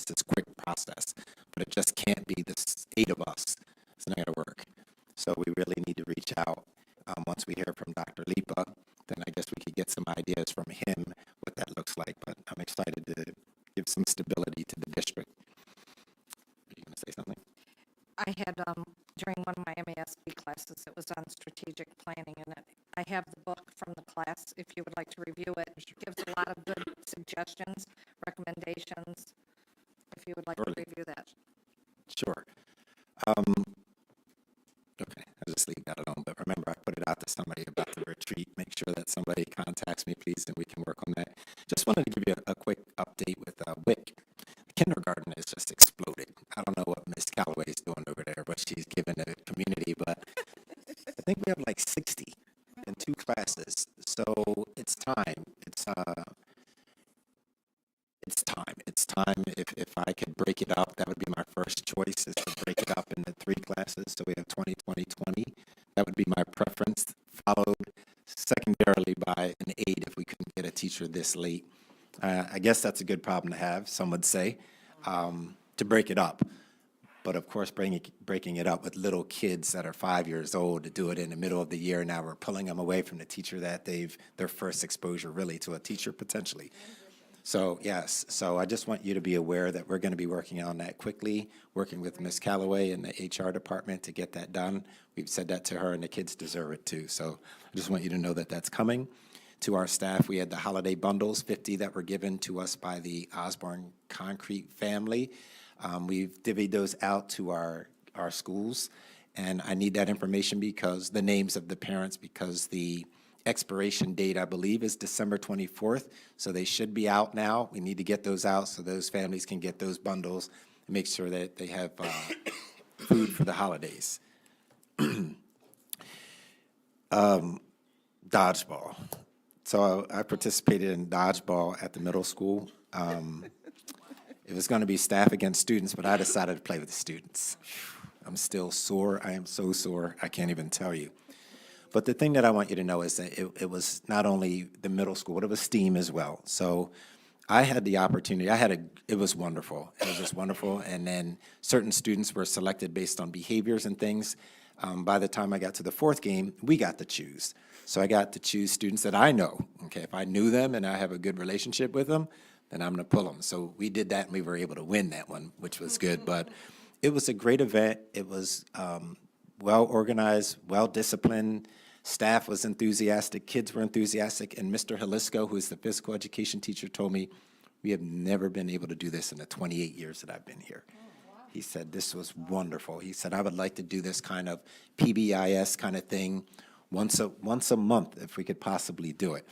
S11: process. It's a quick process, but it just can't be this 8 of us. It's not going to work. So we really need to reach out. Once we hear from Dr. Lipa, then I guess we could get some ideas from him what that looks like. But I'm excited to give some stability to the district. Are you going to say something?
S3: I had, during one of my MASB classes, it was on strategic planning, and I have the book from the class, if you would like to review it. It gives a lot of good suggestions, recommendations, if you would like to
S11: Surely.
S3: review that.
S11: Sure. Okay, I'll just leave that alone. But remember, I put it out to somebody about the retreat. Make sure that somebody contacts me, please, and we can work on that. Just wanted to give you a quick update with WIC. The kindergarten has just exploded. I don't know what Miss Calloway is doing over there, what she's given the community, but I think we have like 60 in 2 classes. So it's time. It's time. If I could break it up, that would be my first choice, is to break it up into 3 classes. So we have 20, 20, 20. That would be my preference, followed secondarily by an 8 if we couldn't get a teacher this late. I guess that's a good problem to have, some would say, to break it up. But of course, breaking it up with little kids that are 5 years old, to do it in the middle of the year, now we're pulling them away from the teacher that their first exposure really to a teacher potentially. So yes, so I just want you to be aware that we're going to be working on that quickly, working with Ms. Calloway and the HR department to get that done. We've said that to her, and the kids deserve it too. So I just want you to know that that's coming. To our staff, we had the holiday bundles, 50 that were given to us by the Osborne Concrete family. We've divvied those out to our schools, and I need that information because the names of the parents, because the expiration date, I believe, is December 24th, so they should be out now. We need to get those out so those families can get those bundles and make sure that they have food for the holidays. Dodgeball. So I participated in dodgeball at the middle school. It was going to be staff against students, but I decided to play with the students. I'm still sore. I am so sore, I can't even tell you. But the thing that I want you to know is that it was not only the middle school, but it was STEAM as well. So I had the opportunity, it was wonderful. It was just wonderful. And then certain students were selected based on behaviors and things. By the time I got to the 4th game, we got to choose. So I got to choose students that I know. Okay, if I knew them and I have a good relationship with them, then I'm going to pull them. So we did that, and we were able to win that one, which was good. But it was a great event. It was well-organized, well-disciplined. Staff was enthusiastic. Kids were enthusiastic. And Mr. Jalisco, who is the physical education teacher, told me, we have never been able to do this in the 28 years that I've been here. He said, this was wonderful. He said, I would like to do this kind of PBIS kind of thing once a month if we could possibly do it.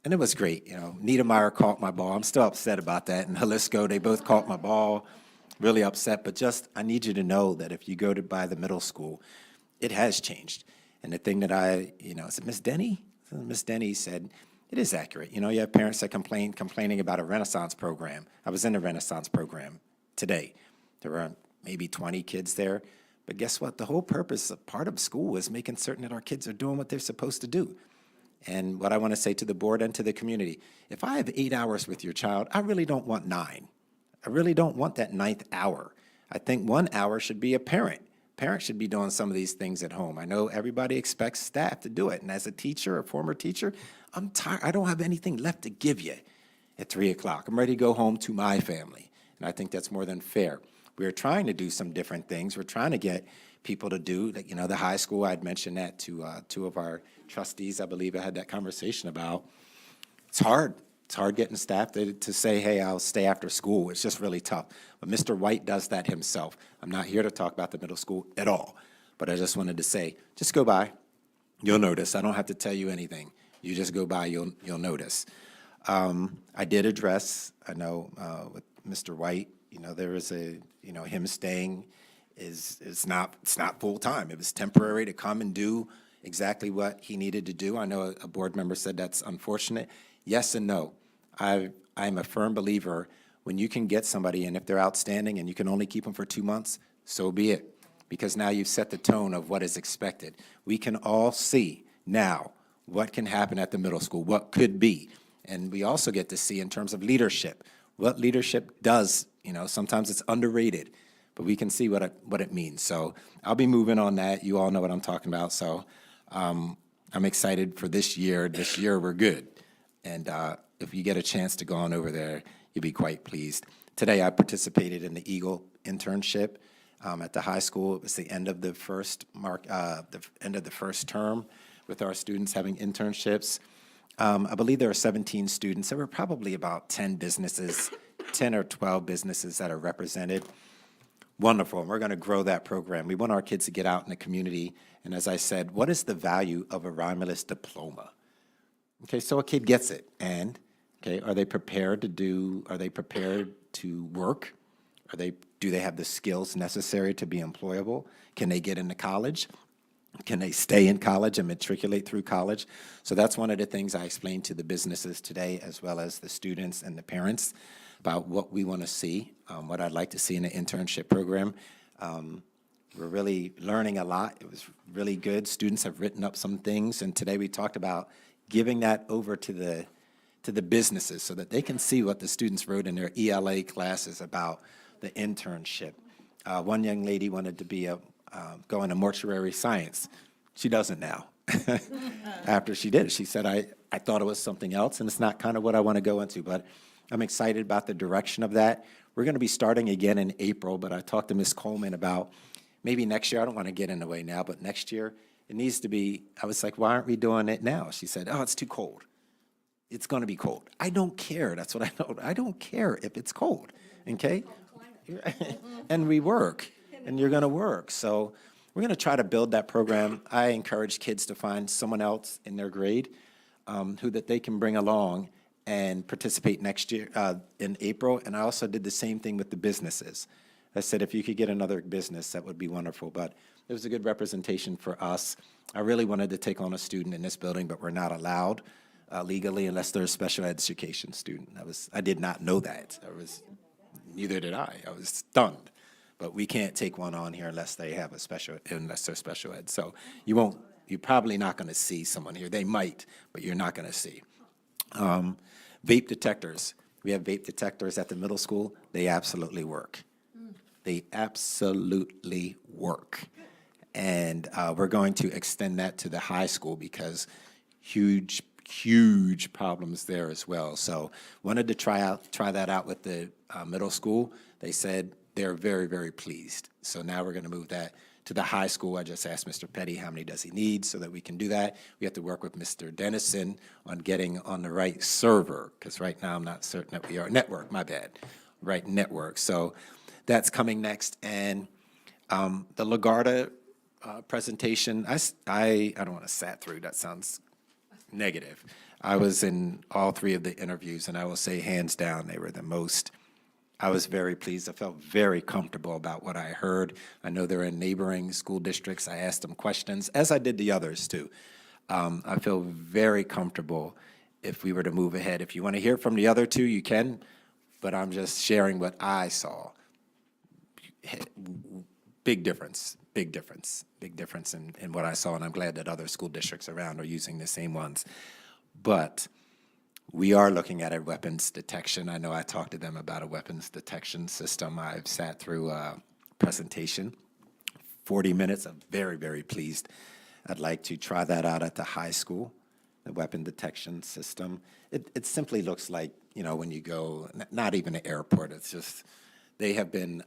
S11: And it was great. You know, Niedermeyer caught my ball. I'm still upset about that. And Jalisco, they both caught my ball. Really upset. But just, I need you to know that if you go to by the middle school, it has changed. And the thing that is it Miss Denny? Miss Denny said, it is accurate. You know, you have parents that complaining about a Renaissance program. I was in the Renaissance program today. There were maybe 20 kids there. But guess what? The whole purpose of part of school is making certain that our kids are doing what they're supposed to do. And what I want to say to the board and to the community, if I have 8 hours with your child, I really don't want 9. I really don't want that 9th hour. I think 1 hour should be a parent. Parents should be doing some of these things at home. I know everybody expects staff to do it. And as a teacher, a former teacher, I'm tired. I don't have anything left to give you at 3 o'clock. I'm ready to go home to my family. And I think that's more than fair. We're trying to do some different things. We're trying to get people to do, you know, the high school. I'd mentioned that to 2 of our trustees. I believe I had that conversation about. It's hard. It's hard getting staff to say, hey, I'll stay after school. It's just really tough. But Mr. White does that himself. I'm not here to talk about the middle school at all. But I just wanted to say, just go by. You'll notice. I don't have to tell you anything. You just go by, you'll notice. I did address, I know, with Mr. White, you know, there is him staying it's not full-time. It was temporary to come and do exactly what he needed to do. I know a board member said that's unfortunate. Yes and no. I'm a firm believer when you can get somebody, and if they're outstanding and you can only keep them for 2 months, so be it. Because now you've set the tone of what is expected. We can all see now what can happen at the middle school, what could be. And we also get to see in terms of leadership, what leadership does, You know, sometimes it's underrated, but we can see what it means. So I'll be moving on that. You all know what I'm talking about. So I'm excited for this year. This year we're good. And if you get a chance to go on over there, you'll be quite pleased. Today I participated in the Eagle internship at the high school. It was the end of the first term with our students having internships. I believe there are 17 students. There were probably about 10 businesses, 10 or 12 businesses that are represented. Wonderful. And we're going to grow that program. We want our kids to get out in the community. And as I said, what is the value of a Romulus diploma? Okay, so a kid gets it. And, okay, are they prepared to work? Do they have the skills necessary to be employable? Can they get into college? Can they stay in college and matriculate through college? So that's one of the things I explained to the businesses today, as well as the students and the parents, about what we want to see, what I'd like to see in an internship program. We're really learning a lot. It was really good. Students have written up some things, and today we talked about giving that over to the businesses so that they can see what the students wrote in their ELA classes about the internship. One young lady wanted to be go into mortuary science. She doesn't now. After she did it, she said, I thought it was something else, and it's not kind of what I want to go into, but I'm excited about the direction of that. We're going to be starting again in April, but I talked to Ms. Coleman about maybe next year. I don't want to get in the way now, but next year it needs to be. I was like, why aren't we doing it now? She said, oh, it's too cold. It's going to be cold. I don't care. That's what I know. I don't care if it's cold, okay? And we work, and you're going to work. So we're going to try to build that program. I encourage kids to find someone else in their grade who that they can bring along and participate next year in April. And I also did the same thing with the businesses. I said, if you could get another business, that would be wonderful. But it was a good representation for us. I really wanted to take on a student in this building, but we're not allowed legally unless they're a special education student. I did not know that. Neither did I. I was stunned. But we can't take one on here unless they're special ed. So you're probably not going to see someone here. They might, but you're not going to see. Vape detectors. We have vape detectors at the middle school. They absolutely work. They absolutely work. And we're going to extend that to the high school because huge problems there as well. So wanted to try that out with the middle school. They said they're very, very pleased. So now we're going to move that to the high school. I just asked Mr. Petty how many does he need so that we can do that. We have to work with Mr. Dennison on getting on the right server, because right now I'm not certain that we are. Network, my bad. Right network. So that's coming next. And the LaGuardia presentation, I don't want to sat through. That sounds negative. I was in all three of the interviews, and I will say hands down, they were the most. I was very pleased. I felt very comfortable about what I heard. I know they're in neighboring school districts. I asked them questions, as I did the others too. I feel very comfortable if we were to move ahead. If you want to hear from the other two, you can, but I'm just sharing what I saw. Big difference in what I saw, and I'm glad that other school districts around are using the same ones. But we are looking at a weapons detection. I know I talked to them about a weapons detection system. I've sat through a presentation, 40 minutes. I'm very, very pleased. I'd like to try that out at the high school, the weapon detection system. It simply looks like, when you go, not even an airport, it's just, they have been,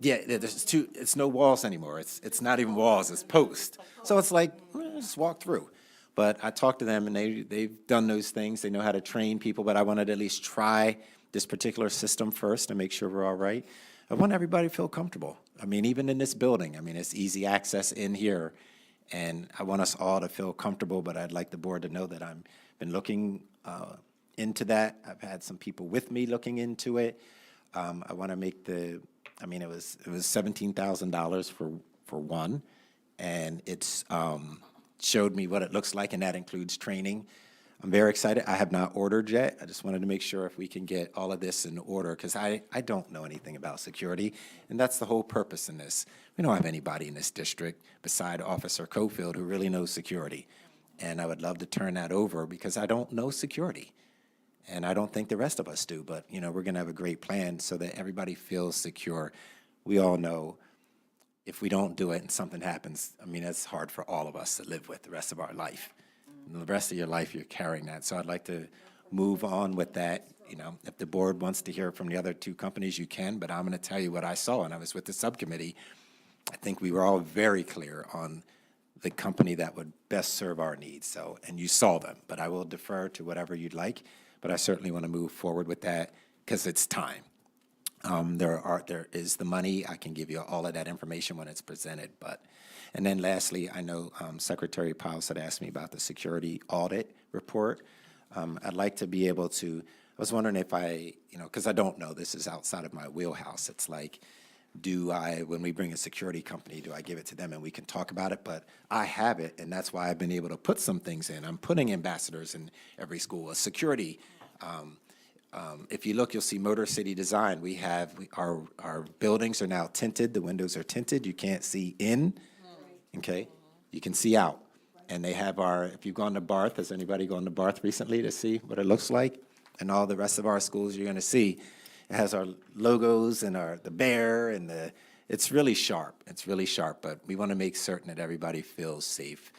S11: it's no walls anymore. It's not even walls, it's posts. So it's like, just walk through. But I talked to them, and they've done those things. They know how to train people, but I wanted to at least try this particular system first to make sure we're all right. I want everybody to feel comfortable. I mean, even in this building, it's easy access in here, and I want us all to feel comfortable, but I'd like the board to know that I've been looking into that. I've had some people with me looking into it. I want to make it was $17,000 for one, and it's showed me what it looks like, and that includes training. I'm very excited. I have not ordered yet. I just wanted to make sure if we can get all of this in order, because I don't know anything about security, and that's the whole purpose in this. We don't have anybody in this district beside Officer Cofield who really knows security, and I would love to turn that over because I don't know security. And I don't think the rest of us do, but, you know, we're going to have a great plan so that everybody feels secure. We all know if we don't do it and something happens, I mean, it's hard for all of us to live with the rest of our life. And the rest of your life, you're carrying that. So I'd like to move on with that. You know, if the board wants to hear from the other two companies, you can, but I'm going to tell you what I saw, and I was with the subcommittee. I think we were all very clear on the company that would best serve our needs. So, and you saw them, but I will defer to whatever you'd like. But I certainly want to move forward with that because it's time. There is the money. I can give you all of that information when it's presented. But, and then lastly, I know Secretary Powell had asked me about the security audit report. I'd like to be able to. I was wondering if because I don't know. This is outside of my wheelhouse. It's like, when we bring a security company, do I give it to them and we can talk about it? But I have it, and that's why I've been able to put some things in. I'm putting ambassadors in every school. A security, if you look, you'll see Motor City Design. Our buildings are now tinted. The windows are tinted. You can't see in, okay? You can see out. And they have if you've gone to Barth, has anybody gone to Barth recently to see what it looks like? And all the rest of our schools you're going to see. It has our logos and the bear and it's really sharp. It's really sharp, but we want to make certain that everybody feels safe.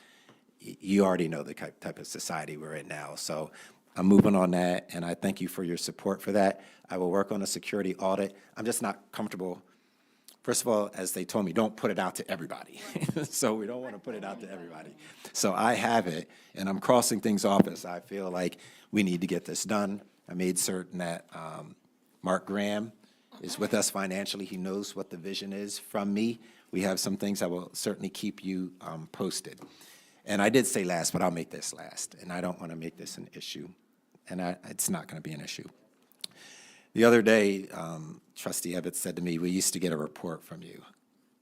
S11: You already know the type of society we're in now. So I'm moving on that, and I thank you for your support for that. I will work on a security audit. I'm just not comfortable. First of all, as they told me, don't put it out to everybody. So we don't want to put it out to everybody. So I have it, and I'm crossing things off as I feel like we need to get this done. I made certain that Mark Graham is with us financially. He knows what the vision is from me. We have some things I will certainly keep you posted. And I did say last, but I'll make this last. And I don't want to make this an issue. And it's not going to be an issue. The other day, Trustee Ebbets said to me, we used to get a report from you.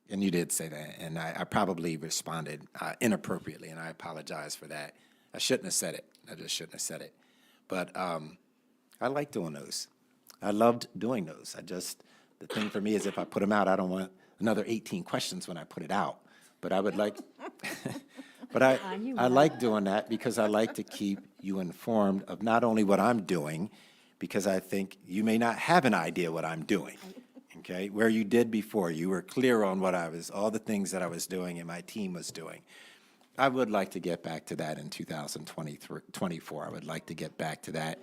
S11: And you did say that. And I probably responded inappropriately, and I apologize for that. I shouldn't have said it. I just shouldn't have said it. But I like doing those. I loved doing those. The thing for me is if I put them out, I don't want another 18 questions when I put it out. But I would like, but I like doing that because I like to keep you informed of not only what I'm doing, because I think you may not have an idea what I'm doing, okay? Where you did before, you were clear on all the things that I was doing and my team was doing. I would like to get back to that in 2024. I would like to get back to that.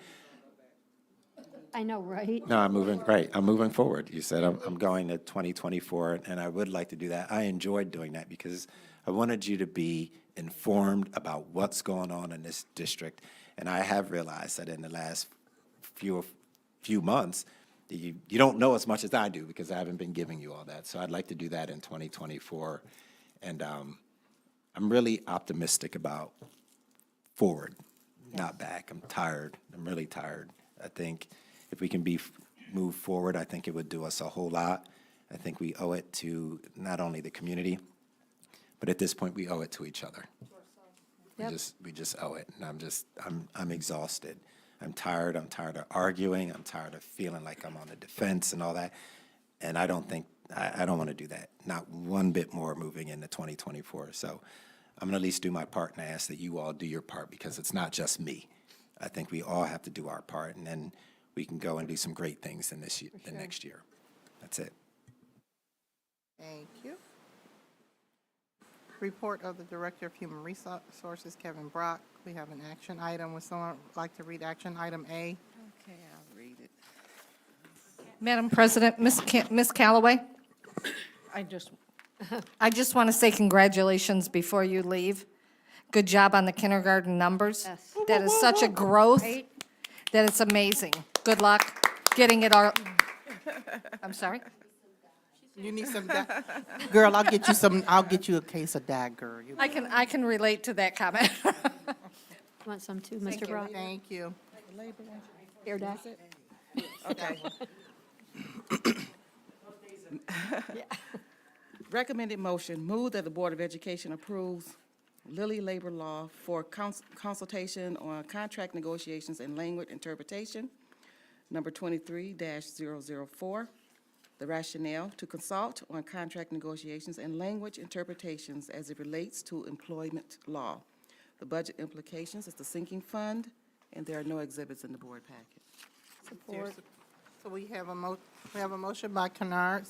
S2: I know, right?
S11: No, I'm moving forward. You said I'm going to 2024, and I would like to do that. I enjoyed doing that because I wanted you to be informed about what's going on in this district. And I have realized that in the last few months, you don't know as much as I do because I haven't been giving you all that. So I'd like to do that in 2024. And I'm really optimistic about forward, not back. I'm tired. I'm really tired. I think if we can move forward, I think it would do us a whole lot. I think we owe it to not only the community, but at this point, we owe it to each other.
S2: Yep.
S11: We just owe it, and I'm exhausted. I'm tired of arguing. I'm tired of feeling like I'm on the defense and all that. And I don't want to do that. Not one bit more moving into 2024. So I'm going to at least do my part, and I ask that you all do your part because it's not just me. I think we all have to do our part, and then we can go and do some great things in the next year. That's it.
S1: Thank you. Report of the Director of Human Resources, Kevin Brock. We have an action item. Would someone like to read action item A?
S3: Okay, I'll read it. Madam President, Ms. Callaway, I just want to say congratulations before you leave. Good job on the kindergarten numbers.
S2: Yes.
S3: That is such a growth
S2: Right?
S3: that it's amazing. Good luck getting it all. I'm sorry?
S1: You need some, girl, I'll get you a case of Dagger.
S3: I can relate to that comment.
S2: Want some too, Mr. Brock?
S1: Thank you.
S2: Here, Dak.
S4: Okay. Recommended motion, move that the Board of Education approves Lilly Labor Law for consultation on contract negotiations and language interpretation, number 23-004. The rationale, to consult on contract negotiations and language interpretations as it relates to employment law. The budget implications is the sinking fund and there are no exhibits in the board packet.
S1: So we have a motion by Kennard.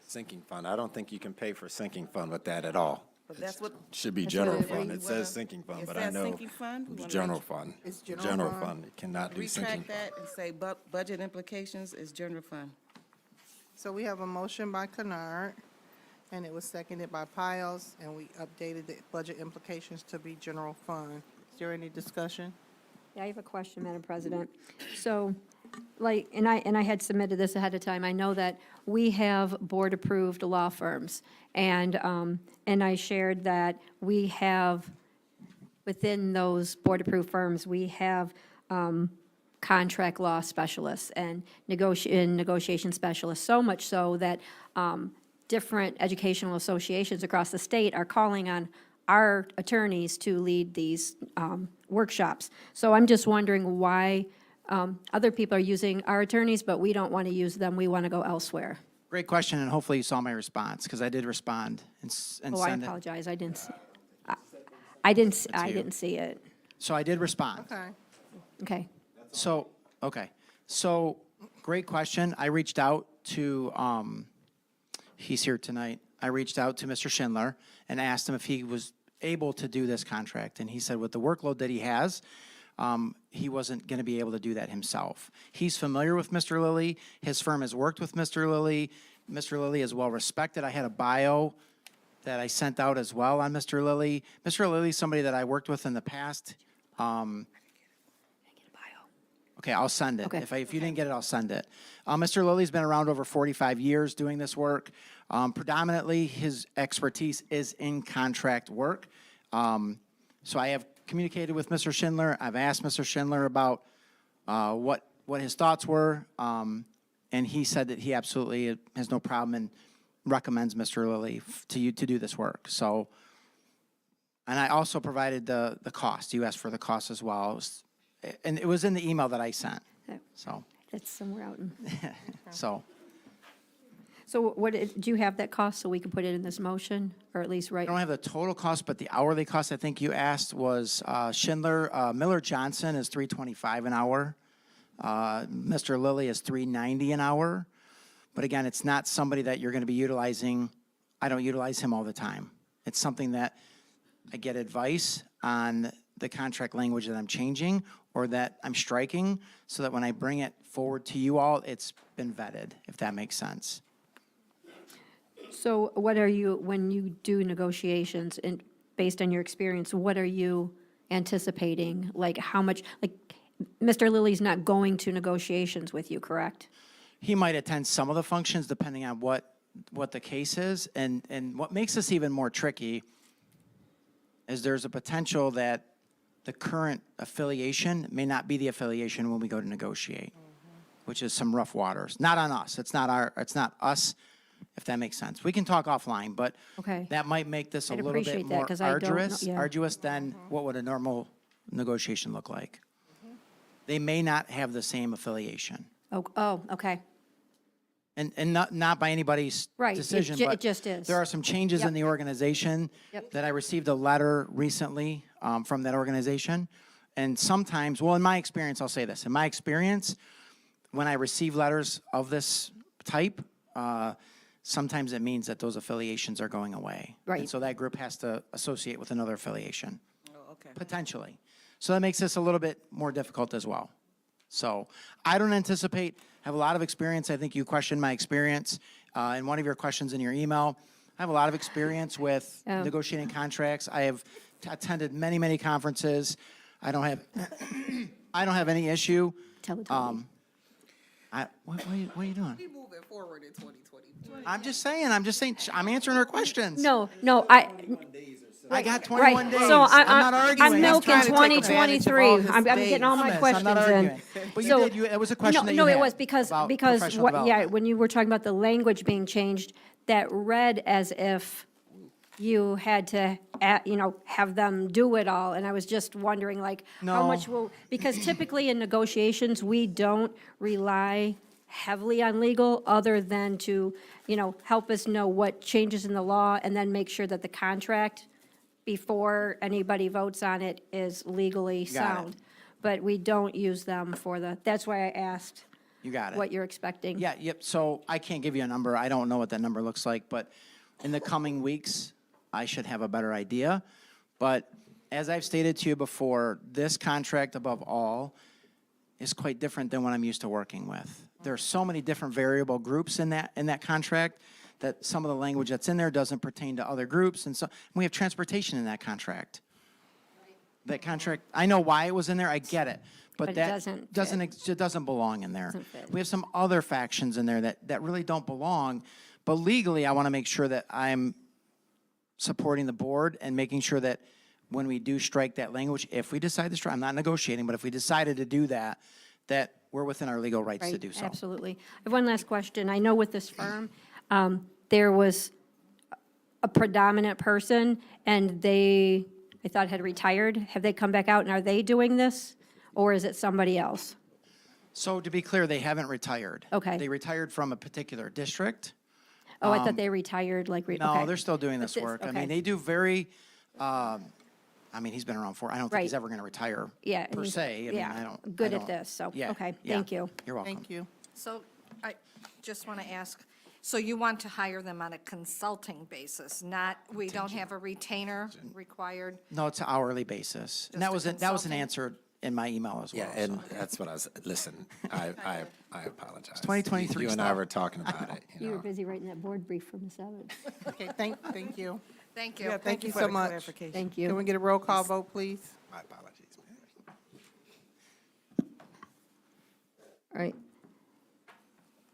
S11: Sinking fund, I don't think you can pay for sinking fund with that at all.
S4: But that's what.
S11: Should be
S1: That's
S11: general
S1: what
S11: fund.
S1: we
S11: It
S4: wanna-
S11: says sinking fund,
S4: It
S11: but I
S4: says
S11: know
S4: sinking fund? We
S11: it's
S4: wanna
S11: general
S4: make-
S11: fund.
S1: It's general fund.
S11: fund. It cannot do sinking.
S4: Retract that and say budget implications is general fund.
S1: So we have a motion by Kennard, and it was seconded by Piles, and we updated the budget implications to be general fund. Is there any discussion?
S2: Yeah, I have a question, Madam President. So, like, and I had submitted this ahead of time. I know that we have board-approved law firms, and I shared that we have, within those board-approved firms, we have contract law specialists and negotiation specialists, so much so that different educational associations across the state are calling on our attorneys to lead these workshops. So I'm just wondering why other people are using our attorneys, but we don't want to use them, we want to go elsewhere.
S7: Great question, and hopefully you saw my response, because I did respond and
S2: Oh, I
S7: send it.
S2: apologize, I didn't, I didn't, I
S7: you.
S2: didn't see it.
S7: So I did respond.
S1: Okay.
S2: Okay.
S7: So, okay. So, great question. I reached out to, he's here tonight. I reached out to Mr. Schindler and asked him if he was able to do this contract. And he said with the workload that he has, he wasn't going to be able to do that himself. He's familiar with Mr. Lilly. His firm has worked with Mr. Lilly. Mr. Lilly is well respected. I had a bio that I sent out as well on Mr. Lilly. Mr. Lilly is somebody that I worked with in the past. Okay, I'll send it.
S2: Okay.
S7: If you didn't get it, I'll send it. Mr. Lilly's been around over 45 years doing this work. Predominantly, his expertise is in contract work. So I have communicated with Mr. Schindler. I've asked Mr. Schindler about what his thoughts were, and he said that he absolutely has no problem and recommends Mr. Lilly to you to do this work. So, and I also provided the cost. You asked for the cost as well. And it was in the email that I sent, so,
S2: It's somewhere out in.
S7: so.
S2: So do you have that cost so we can put it in this motion, or at least
S7: I
S2: write?
S7: don't have the total cost, but the hourly cost I think you asked was Schindler, Miller Johnson is $3.25 an hour. Mr. Lilly is $3.90 an hour. But again, it's not somebody that you're going to be utilizing. I don't utilize him all the time. It's something that I get advice on the contract language that I'm changing or that I'm striking, so that when I bring it forward to you all, it's been vetted, if that makes sense.
S2: So what are you, when you do negotiations, and based on your experience, what are you anticipating? Like how much, like, Mr. Lilly's not going to negotiations with you, correct?
S7: He might attend some of the functions depending on what the case is. And what makes this even more tricky is there's a potential that the current affiliation may not be the affiliation when we go to negotiate, which is some rough waters. Not on us. It's not us, if that makes sense. We can talk offline, but
S2: Okay.
S7: that might make this a
S2: I'd
S7: little
S2: appreciate
S7: bit
S2: that,
S7: more
S2: 'cause I don't know- yeah.
S7: arduous than what would a normal negotiation look like. They may not have the same affiliation.
S2: Oh, okay.
S7: And not by anybody's
S2: Right, it
S7: decision,
S2: ju- it
S7: but
S2: just is.
S7: there are some changes in
S2: Yep.
S7: the organization
S2: Yep.
S7: that I received a letter recently from that organization. And sometimes, well, in my experience, I'll say this. In my experience, when I receive letters of this type, sometimes it means that those affiliations are going away.
S2: Right.
S7: And so that group has to associate with another affiliation,
S4: Oh, okay.
S7: potentially. So that makes this a little bit more difficult as well. So I don't anticipate, have a lot of experience. I think you questioned my experience in one of your questions in your email. I have a lot of experience with
S2: Oh.
S7: negotiating contracts. I have attended many, many conferences. I don't have, I don't have any issue.
S2: Tell it to me.
S7: What are you doing?
S9: We moving forward in 2020.
S7: I'm just saying, I'm answering her questions.
S2: No,
S7: I got 21
S2: right.
S7: days.
S2: So
S7: I'm not arguing.
S2: I'm milking
S7: trying to take advantage of all
S2: 2023.
S7: his
S2: I'm getting all my
S7: days.
S2: questions
S7: I'm not
S2: in.
S7: arguing. But
S2: So-
S7: you did, it was a question that you
S2: No,
S7: had
S2: it was because
S7: about
S2: what,
S7: professional
S2: yeah,
S7: development.
S2: when you were talking about the language being changed, that read as if you had to, have them do it all, and I was just wondering, like, how
S7: No.
S2: much will, because typically in negotiations, we don't rely heavily on legal, other than to, help us know what changes in the law, and then make sure that the contract, before anybody votes on it, is legally
S7: Got it.
S2: sound. but we don't use them for that's why I asked
S7: You got it.
S2: what you're expecting.
S7: Yeah, yep, so I can't give you a number, I don't know what that number looks like, but in the coming weeks, I should have a better idea. But as I've stated to you before, this contract above all is quite different than what I'm used to working with. There are so many different variable groups in that contract that some of the language that's in there doesn't pertain to other groups, and so, we have transportation in that contract. That contract, I know why it was in there, I get it,
S2: But
S7: but
S2: it
S7: that
S2: doesn't
S7: it doesn't belong in there.
S2: Doesn't fit.
S7: We have some other factions in there that really don't belong, but legally, I want to make sure that I'm supporting the board and making sure that when we do strike that language, if we decide to strike, I'm not negotiating, but if we decided to do that, that we're within our legal rights to
S2: Right,
S7: do so.
S2: absolutely. I have one last question. I know with this firm, there was a predominant person, and I thought had retired. Have they come back out, and are they doing this, or is it somebody else?
S7: So to be clear, they haven't retired.
S2: Okay.
S7: They retired from a particular district.
S2: Oh, I thought they retired, like,
S7: No,
S2: okay.
S7: they're still doing
S2: But
S7: this
S2: this-
S7: work. I
S2: okay.
S7: mean, they do very, I mean, he's been around I don't think he's
S2: Right.
S7: ever going to retire
S2: Yeah, and
S7: per
S2: he's-
S7: se. I mean,
S2: yeah,
S7: I don't.
S2: good
S7: I
S2: at
S7: don't-
S2: this, so,
S7: Yeah,
S2: okay,
S7: yeah.
S2: thank you.
S7: You're welcome.
S1: Thank you.
S3: So I just want to ask, so you want to hire them on a consulting basis, not, we don't have a retainer required?
S7: No, it's an hourly basis. And
S3: Just a
S7: that was an
S3: consultant?
S7: answer in my email as well.
S11: Yeah, and that's what I was, listen, I apologize.
S7: 2023
S11: You and I
S7: stuff.
S11: were talking about it, you
S2: You were
S11: know.
S2: busy writing that board brief from the 7th.
S1: Okay, thank you.
S3: Thank you.
S4: Yeah,
S1: Thank you
S4: for
S1: so
S4: the
S1: much.
S4: clarification.
S2: Thank
S1: Can
S2: you.
S1: we get a roll call vote, please?
S11: My apologies, man.
S2: All right.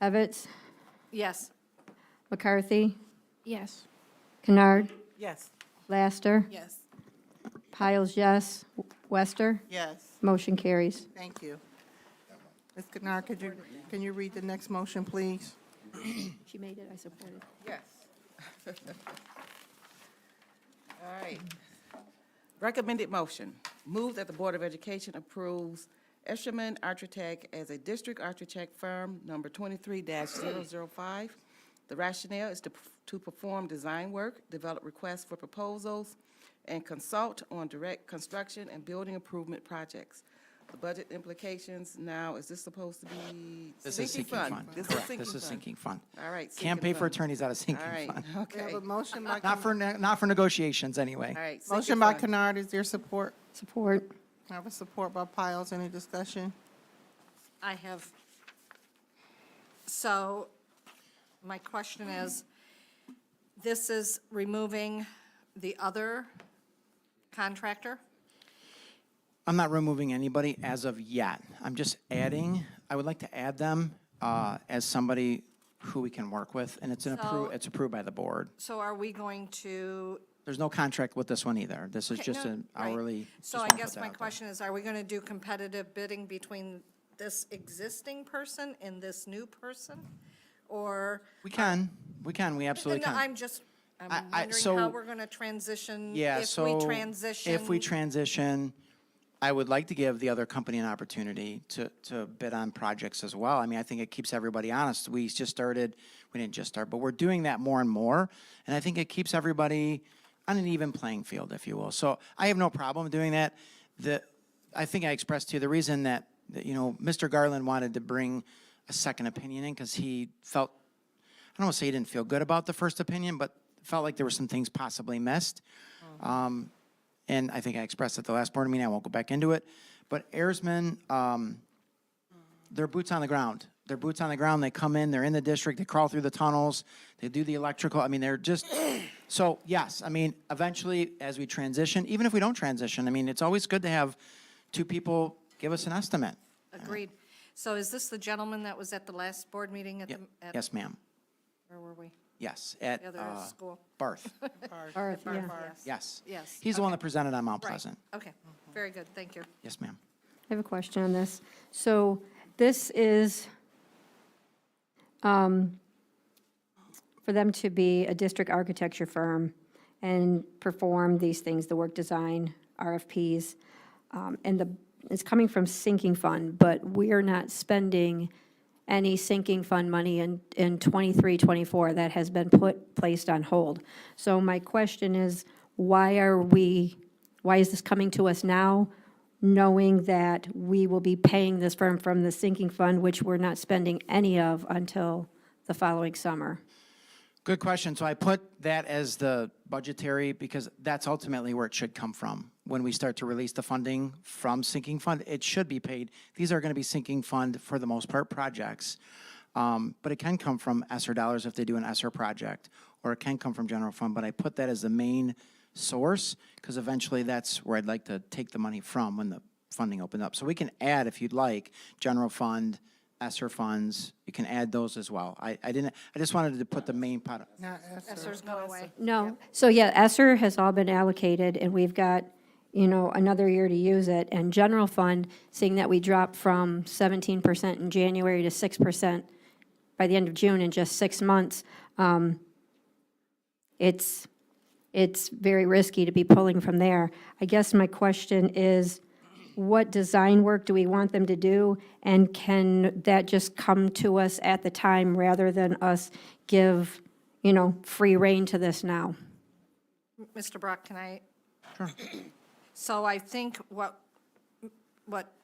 S2: Evans,
S3: Yes.
S2: McCarthy,
S9: Yes.
S2: Kennard,
S4: Yes.
S2: Laster,
S9: Yes.
S2: Piles, yes. Wester,
S1: Yes,
S2: motion carries.
S1: thank you. Ms. Kennard, can you read the next motion, please?
S2: She made it, I support it.
S4: Yes. All right. Recommended motion. Move that the Board of Education approves Escherman Architect as a district architect firm number 23-005. The rationale is to perform design work, develop requests for proposals, and consult on direct construction and building improvement projects. The budget implications now, is this supposed to be
S7: This is sinking fund.
S4: This is
S7: Correct.
S4: sinking
S7: This is
S4: fund.
S7: sinking fund.
S4: All right.
S7: Can't
S4: sinking
S7: pay for
S4: fund.
S7: attorneys out of sinking
S4: All right,
S7: fund.
S1: We
S4: okay.
S1: have a motion by,
S7: Not for negotiations, anyway.
S4: All right.
S1: motion
S4: sinking
S1: by
S4: fund.
S1: Kennard, is there support?
S2: Support.
S1: I have a support by Piles, any discussion?
S3: I have, so my question is, this is removing the other contractor?
S7: I'm not removing anybody as of yet. I'm just adding, I would like to add them as somebody who we can work with, and it's
S3: So-
S7: it's approved by the board.
S3: So are we going to?
S7: There's no contract with this one either. This is
S3: Okay,
S7: just
S3: no,
S7: an
S3: right.
S7: hourly.
S3: So
S7: just
S3: I
S7: wanna
S3: guess
S7: put that
S3: my
S7: out there.
S3: question is, are we going to do competitive bidding between this existing person and this new person? Or?
S7: We can, we absolutely
S3: No,
S7: can.
S3: I'm just, I'm
S7: I-
S3: wondering
S7: so-
S3: how we're going to transition.
S7: Yeah,
S3: If
S7: so.
S3: we transition.
S7: If we transition, I would like to give the other company an opportunity to bid on projects as well. I mean, I think it keeps everybody honest. We didn't just start, but we're doing that more and more. And I think it keeps everybody on an even playing field, if you will. So I have no problem doing that. I think I expressed to you the reason that, Mr. Garland wanted to bring a second opinion in because he felt, I don't want to say he didn't feel good about the first opinion, but felt like there were some things possibly missed. And I think I expressed at the last board meeting, I won't go back into it. But Airsman, they're boots on the ground. They're boots on the ground. They come in, they're in the district, they crawl through the tunnels, they do the electrical. I mean, they're just, so yes, I mean, eventually as we transition, even if we don't transition, I mean, it's always good to have two people give us an estimate.
S3: Agreed. So is this the gentleman that was at the last board meeting at
S7: Yep.
S3: the? at-
S7: Yes, ma'am.
S3: Where were we?
S7: Yes, at
S3: The other school?
S7: Barth.
S2: Barth, yeah.
S7: Yes.
S3: Yes,
S7: He's the one that presented on Mount
S3: Right.
S7: Pleasant.
S3: Okay, very good, thank you.
S7: Yes, ma'am.
S2: I have a question on this. So this is for them to be a district architecture firm and perform these things, the work design, RFPs, and it's coming from sinking fund, but we're not spending any sinking fund money in 23, 24. That has been placed on hold. So my question is, why is this coming to us now? knowing that we will be paying this firm from the sinking fund, which we're not spending any of until the following summer?
S7: Good question. So I put that as the budgetary because that's ultimately where it should come from. When we start to release the funding from sinking fund, it should be paid. These are going to be sinking fund for the most part projects. But it can come from ESSER dollars if they do an ESSER project, or it can come from general fund. But I put that as the main source because eventually that's where I'd like to take the money from when the funding opens up. So we can add, if you'd like, general fund, ESSER funds. You can add those as well. I just wanted to put the main pot.
S3: Esser's go away.
S2: No. So yeah, ESSER has all been allocated, and we've got, another year to use it. And general fund, seeing that we dropped from 17% in January to 6% by the end of June in just 6 months, it's very risky to be pulling from there. I guess my question is, what design work do we want them to do? And can that just come to us at the time rather than us give, free rein to this now?
S3: Mr. Brock, can I? Sure. So I think what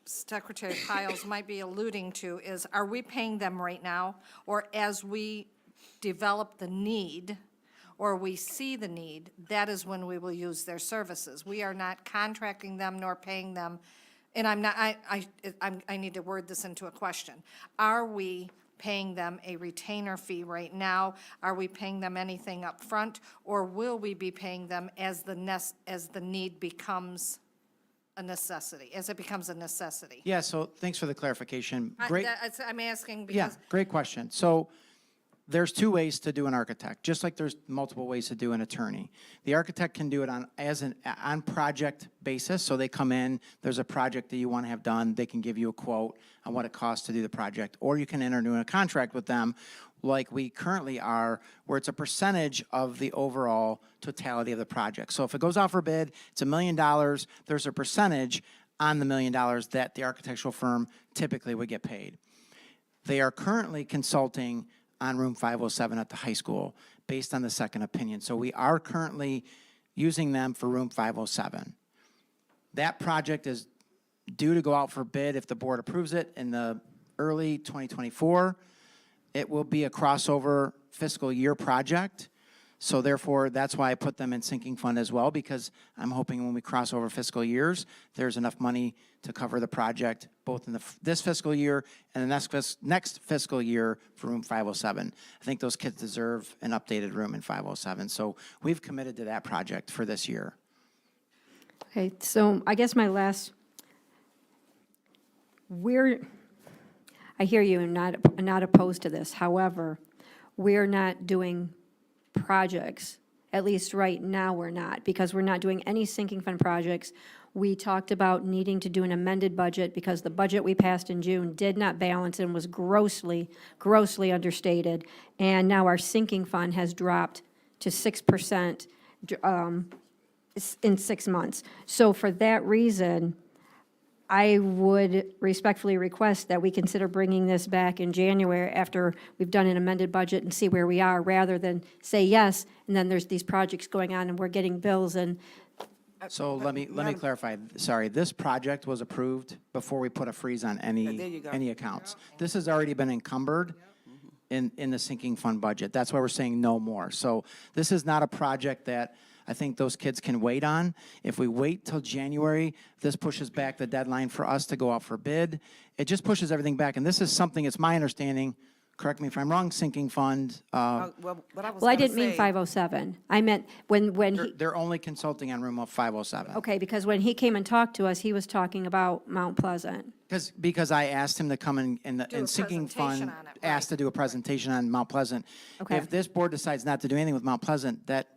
S3: Secretary Piles might be alluding to is, are we paying them right now? Or as we develop the need, or we see the need, that is when we will use their services. We are not contracting them nor paying them, and I need to word this into a question. Are we paying them a retainer fee right now? Are we paying them anything up front, or will we be paying them as the need becomes a necessity, as it becomes a necessity?
S7: Yeah, so thanks for the clarification. Great.
S3: I'm asking
S7: Yeah,
S3: because,
S7: great question. So there's two ways to do an architect, just like there's multiple ways to do an attorney. The architect can do it on project basis, so they come in, there's a project that you want to have done, they can give you a quote on what it costs to do the project, or you can enter into a contract with them like we currently are, where it's a percentage of the overall totality of the project. So if it goes out for bid, it's $1 million, there's a percentage on the $1 million that the architectural firm typically would get paid. They are currently consulting on room 507 at the high school based on the second opinion. So we are currently using them for room 507. That project is due to go out for bid if the board approves it in the early 2024. It will be a crossover fiscal year project. So therefore, that's why I put them in sinking fund as well, because I'm hoping when we cross over fiscal years, there's enough money to cover the project, both in this fiscal year and the next fiscal year for room 507. I think those kids deserve an updated room in 507. So we've committed to that project for this year.
S2: Okay, so I guess my last, I hear you and not opposed to this. However, we're not doing projects, at least right now we're not, because we're not doing any sinking fund projects. We talked about needing to do an amended budget because the budget we passed in June did not balance and was grossly understated. And now our sinking fund has dropped to 6% in 6 months. So for that reason, I would respectfully request that we consider bringing this back in January after we've done an amended budget and see where we are, rather than say yes, and then there's these projects going on and we're getting bills and.
S7: So let me clarify. Sorry, this project was approved before we put a freeze on any accounts. This has already been encumbered in the sinking fund budget. That's why we're saying no more. So this is not a project that I think those kids can wait on. If we wait till January, this pushes back the deadline for us to go out for bid. It just pushes everything back. And this is something, it's my understanding, correct me if I'm wrong, sinking fund.
S2: Well, I didn't mean 507. I meant when he,
S7: They're only consulting on room 507.
S2: okay, because when he came and talked to us, he was talking about Mount Pleasant.
S7: Because I asked him to come in,
S3: Do a
S7: and sinking
S3: presentation
S7: fund
S3: on it,
S7: asked to do a presentation on Mount Pleasant.
S2: Okay.
S7: If this board decides not to do anything with Mount Pleasant, that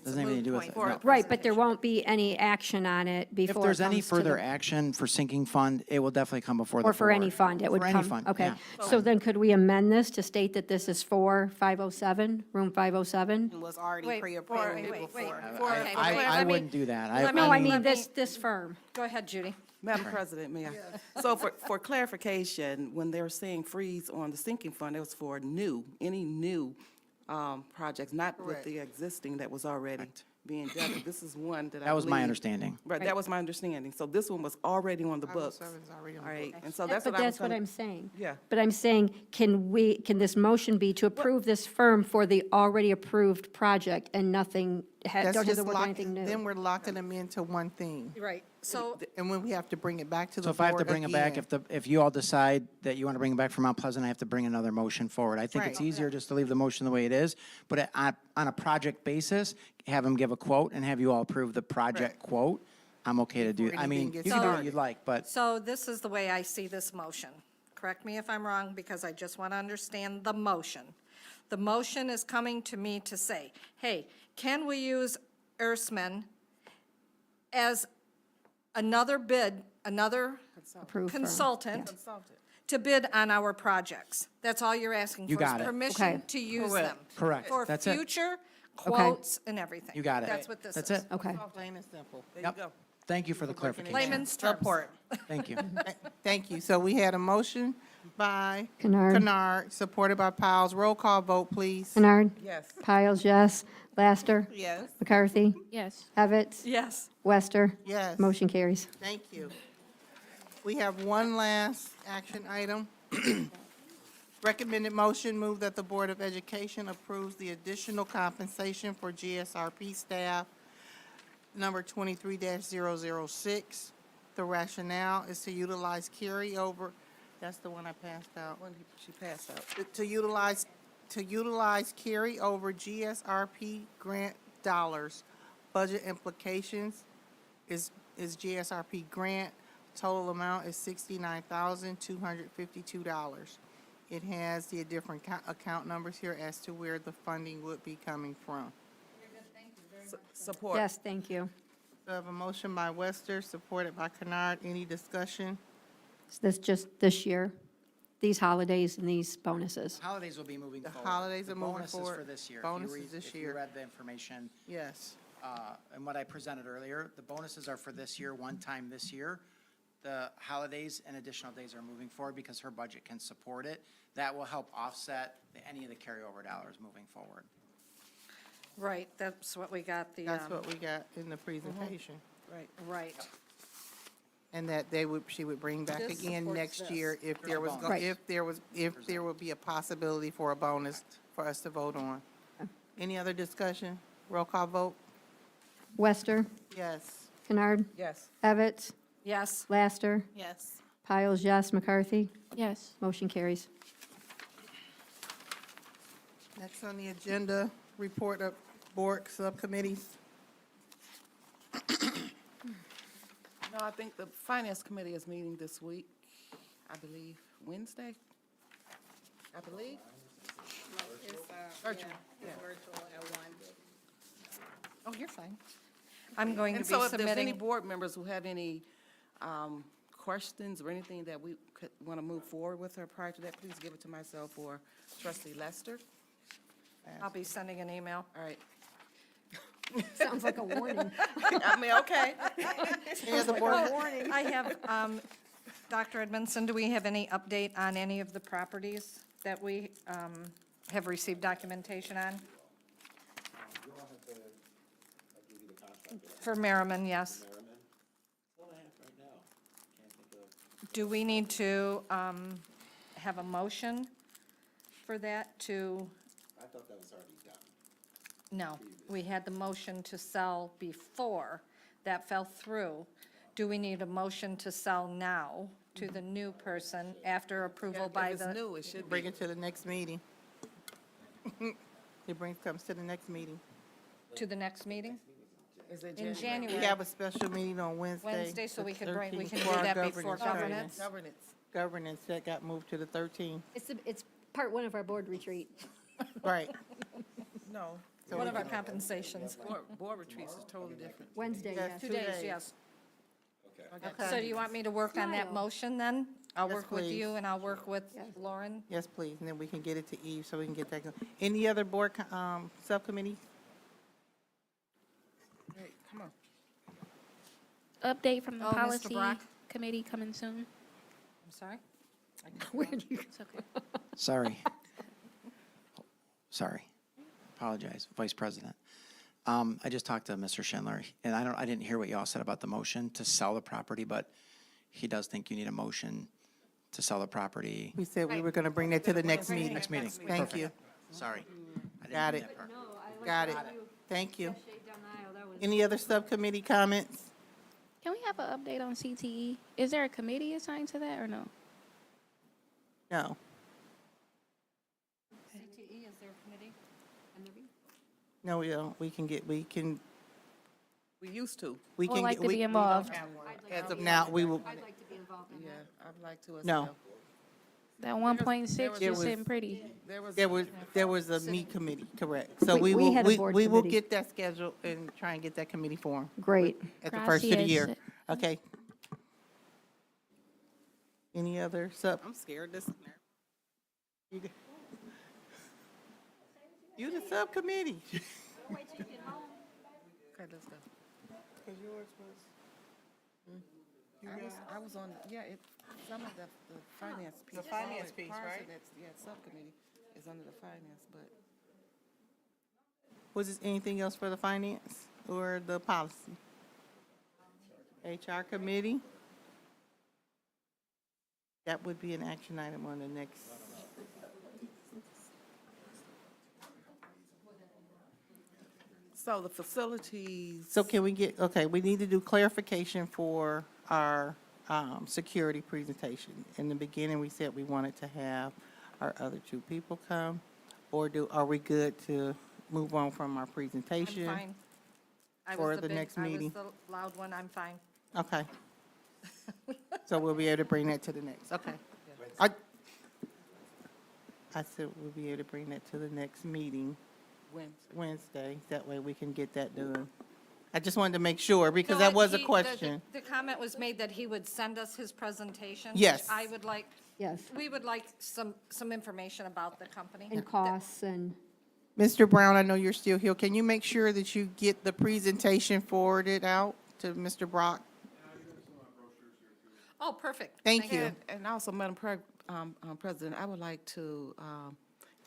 S7: doesn't have anything to do with it. No.
S2: Right, but there won't be any action on it
S7: If
S2: before it
S7: there's any
S2: comes to
S7: further
S2: the.
S7: action for sinking fund, it will definitely come before the
S2: Or
S7: board.
S2: for any fund, it would
S7: For
S2: come.
S7: any fund,
S2: Okay,
S7: yeah.
S2: so then could we amend this to state that this is for 507, room 507?
S9: Was already
S3: wait,
S9: pre-approved
S3: wait.
S9: before.
S3: Okay,
S7: I
S3: let me-
S7: wouldn't do that.
S2: No, I
S3: me-
S2: mean this firm.
S3: Go ahead, Judy.
S4: Madam President, may I? So for clarification, when they were saying freeze on the sinking fund, it was for any new projects, not with the existing that was already being done. This is one that I
S7: That was my
S4: believe-
S7: understanding.
S4: Right, that was my understanding. So this one was already on the
S1: Fire
S4: books.
S1: service is already on
S4: All
S1: the
S4: right,
S1: books.
S4: and so that's
S2: But
S4: what I was
S2: that's what
S4: gonna-
S2: I'm saying.
S4: Yeah.
S2: But I'm saying, can this motion be to approve this firm for the already approved project and nothing,
S1: That's
S2: don't have
S1: just
S2: to work on
S1: lock-
S2: anything new?
S1: Then we're locking them into one thing.
S3: Right, so,
S1: And when we have to bring it back to the
S7: So
S1: board
S7: if I have to bring it back,
S1: again.
S7: if you all decide that you want to bring it back from Mount Pleasant, I have to bring another motion forward. I think it's
S1: Right.
S7: easier just to leave the motion the way it is, but on a project basis, have them give a quote and have you all approve the project quote. I'm okay to do,
S1: Before
S7: I mean,
S1: anything
S7: you
S1: gets
S7: can do what
S1: started.
S7: you'd like, but
S3: so this is the way I see this motion. Correct me if I'm wrong, because I just want to understand the motion. The motion is coming to me to say, hey, can we use Ersman as another bid, another
S2: Approved firm.
S3: consultant to bid on our projects? That's all you're asking for?
S7: You got
S3: is
S7: it.
S2: Okay.
S3: permission to use them?
S7: Correct.
S3: For
S7: That's it.
S3: future quotes and everything?
S7: You got it.
S3: That's what this is.
S7: That's it.
S2: Okay.
S1: Plain and simple.
S4: There you go.
S7: Thank you for the clarification.
S3: Layman's terms.
S1: Support.
S7: Thank you.
S1: Thank you. So we had a motion by
S2: Kennard.
S1: Kennard, supported by Piles. Roll call vote, please.
S2: Kennard?
S4: Yes.
S2: Piles, yes. Laster?
S1: Yes.
S2: McCarthy?
S9: Yes.
S2: Evans?
S3: Yes.
S2: Wester?
S1: Yes.
S2: Motion carries.
S1: Thank you. We have one last action item. Recommended motion, move that the Board of Education approves the additional compensation for GSRP staff, number 23-006. The rationale is to utilize carryover, that's the one I passed out.
S4: When she passed out.
S1: To utilize carryover GSRP grant dollars. Budget implications is GSRP grant. Total amount is $69,252. It has the different account numbers here as to where the funding would be coming from.
S4: Support.
S2: Yes, thank you.
S1: So I have a motion by Wester, supported by Kennard. Any discussion?
S2: Is this just this year? These holidays and these bonuses?
S7: Holidays will be moving
S1: The
S7: forward.
S1: holidays are moving
S7: Bonuses
S1: forward.
S7: for this year.
S1: Bonuses this
S7: If you
S1: year.
S7: read the information,
S1: Yes.
S7: and what I presented earlier, the bonuses are for this year, one time this year. The holidays and additional days are moving forward because her budget can support it. That will help offset any of the carryover dollars moving forward.
S3: Right, that's what we got, the,
S1: That's what we got in the presentation.
S4: Right.
S3: right.
S1: And that she would bring back
S3: This
S1: again
S3: supports
S1: next
S3: this.
S1: year if there was,
S2: Right.
S1: if there would be a possibility for a bonus for us to vote on. Any other discussion? Roll call vote?
S2: Wester?
S1: Yes.
S2: Kennard?
S4: Yes.
S2: Evans?
S3: Yes,
S2: Laster?
S1: Yes.
S2: Piles, yes. McCarthy?
S9: Yes.
S2: Motion carries.
S1: Next on the agenda, report of board subcommittees.
S4: No, I think the Finance Committee is meeting this week, I believe, Wednesday? I believe? Virtual. Yeah.
S3: oh, you're fine. I'm going to
S4: And
S3: be
S4: so if there's any
S3: submitting,
S4: board members who have any questions or anything that we could want to move forward with her prior to that, please give it to myself or trustee Lester.
S3: I'll be sending an email.
S4: All right.
S2: Sounds like a warning.
S4: I mean, okay.
S1: Any other board?
S3: I have, Dr. Edmondson, do we have any update on any of the properties that we have received documentation on? For Merriman, yes. Do we need to have a motion for that to? I thought that was already done. No, we had the motion to sell before. That fell through. Do we need a motion to sell now to the new person after approval by
S4: If
S3: the?
S4: it's new, it should
S1: Bring
S4: be.
S1: it to the next meeting. Comes to the next meeting.
S3: To the next meeting?
S4: Is it
S3: In
S1: We
S3: January,
S1: have a special meeting on Wednesday.
S3: Wednesday, so
S1: the
S3: we can bring, we
S1: 13th,
S3: can
S1: for
S3: do
S1: our
S3: that before
S1: training.
S3: governance.
S1: Governance that got moved to the 13th.
S2: It's part one of our board retreat.
S1: Right.
S4: No,
S1: So
S3: One
S1: we
S3: of our
S1: can-
S3: compensations.
S4: board retreats is totally different.
S2: Wednesday,
S1: Yes.
S2: yes.
S3: 2
S1: 2
S3: days,
S1: days.
S3: yes.
S1: Okay.
S3: So do you want me to work on that
S2: Smile.
S3: motion then? I'll
S1: Yes,
S3: work with
S1: please.
S3: you and I'll work with
S2: Yes.
S3: Lauren.
S1: Yes, please, and then we can get it to Eve so we can get that going. Any other board, subcommittee?
S4: Hey, come on.
S9: Update from the
S3: Oh, Mr.
S9: policy
S3: Brock?
S9: committee coming soon.
S3: I'm sorry?
S2: Where do you?
S9: It's okay.
S7: Sorry. Sorry. Apologize, Vice President. I just talked to Mr. Schindler, and I didn't hear what y'all said about the motion to sell the property, but he does think you need a motion to sell the property.
S1: We said we were going to bring that to the next meeting.
S7: Next meeting.
S1: Thank
S7: Perfect.
S1: you.
S7: Sorry. I didn't
S1: Got
S7: hear
S1: it.
S7: that part.
S1: Got it. Thank you. Any other subcommittee comments?
S14: Can we have an update on CTE? Is there a committee assigned to that or no?
S1: No.
S3: CTE, is there a committee?
S1: No, we don't. We
S4: We used to.
S1: we
S14: I would
S1: can.
S14: like to
S1: we-
S14: be involved.
S1: As of now, we will,
S3: I'd like to be involved in
S4: Yeah,
S3: that.
S4: I'd like to as
S1: No.
S4: well.
S14: That 1.6
S1: There
S14: is
S1: was-
S14: sitting pretty.
S1: there was a meet committee, correct. So
S2: We
S1: we will,
S2: had a board
S1: we will
S2: committee.
S1: get that scheduled and try and get that committee formed
S2: Great.
S1: at the first of the year.
S14: Gracias.
S1: Okay. Any other
S9: I'm scared this.
S1: You the subcommittee.
S4: Okay, let's go. I was on, some of the finance piece.
S1: The finance piece,
S4: Parts of
S1: right?
S4: that, subcommittee is under the finance, but.
S1: Was there anything else for the finance or the policy? HR committee? That would be an action item on the next.
S4: So the facilities.
S1: So can we get, okay, we need to do clarification for our security presentation. In the beginning, we said we wanted to have our other two people come, or are we good to move on from our
S3: I'm
S1: presentation?
S3: fine. I
S1: For
S3: was
S1: the
S3: big-
S1: next meeting.
S3: I was the loud one, I'm fine.
S1: Okay. So we'll be able to bring that to the next, okay. I said we'll be able to bring that to the next meeting Wednesday. That way we can get that done. I just wanted to make sure, because
S3: No,
S1: that was a
S3: he-
S1: question.
S3: The comment was made that he would send us his presentation.
S1: Yes.
S3: Which I would like,
S2: Yes.
S3: we would like some information about the company.
S2: And costs and,
S1: Mr. Brown, I know you're still here. Can you make sure that you get the presentation forwarded out to Mr. Brock?
S3: Oh, perfect.
S1: Thank you.
S4: And also, Madam President, I would like to,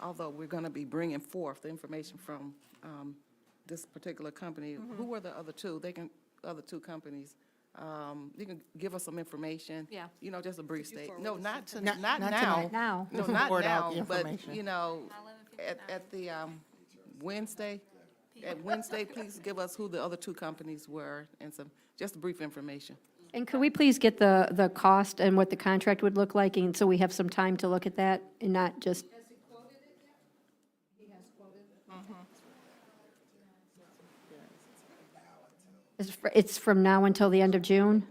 S4: although we're going to be bringing forth the information from this particular company, who were the other two? Other two companies. You can give us some information.
S3: Yeah.
S4: You know, just a brief state. No, not
S1: Not
S4: now.
S1: tonight.
S2: now.
S4: No, not
S1: Forward out
S4: now,
S1: the
S4: but,
S1: information.
S4: you know, at the Wednesday, please give us who the other two companies were and just brief information.
S2: And could we please get the cost and what the contract would look like, and so we have some time to look at that and not just. It's from now until the end of June?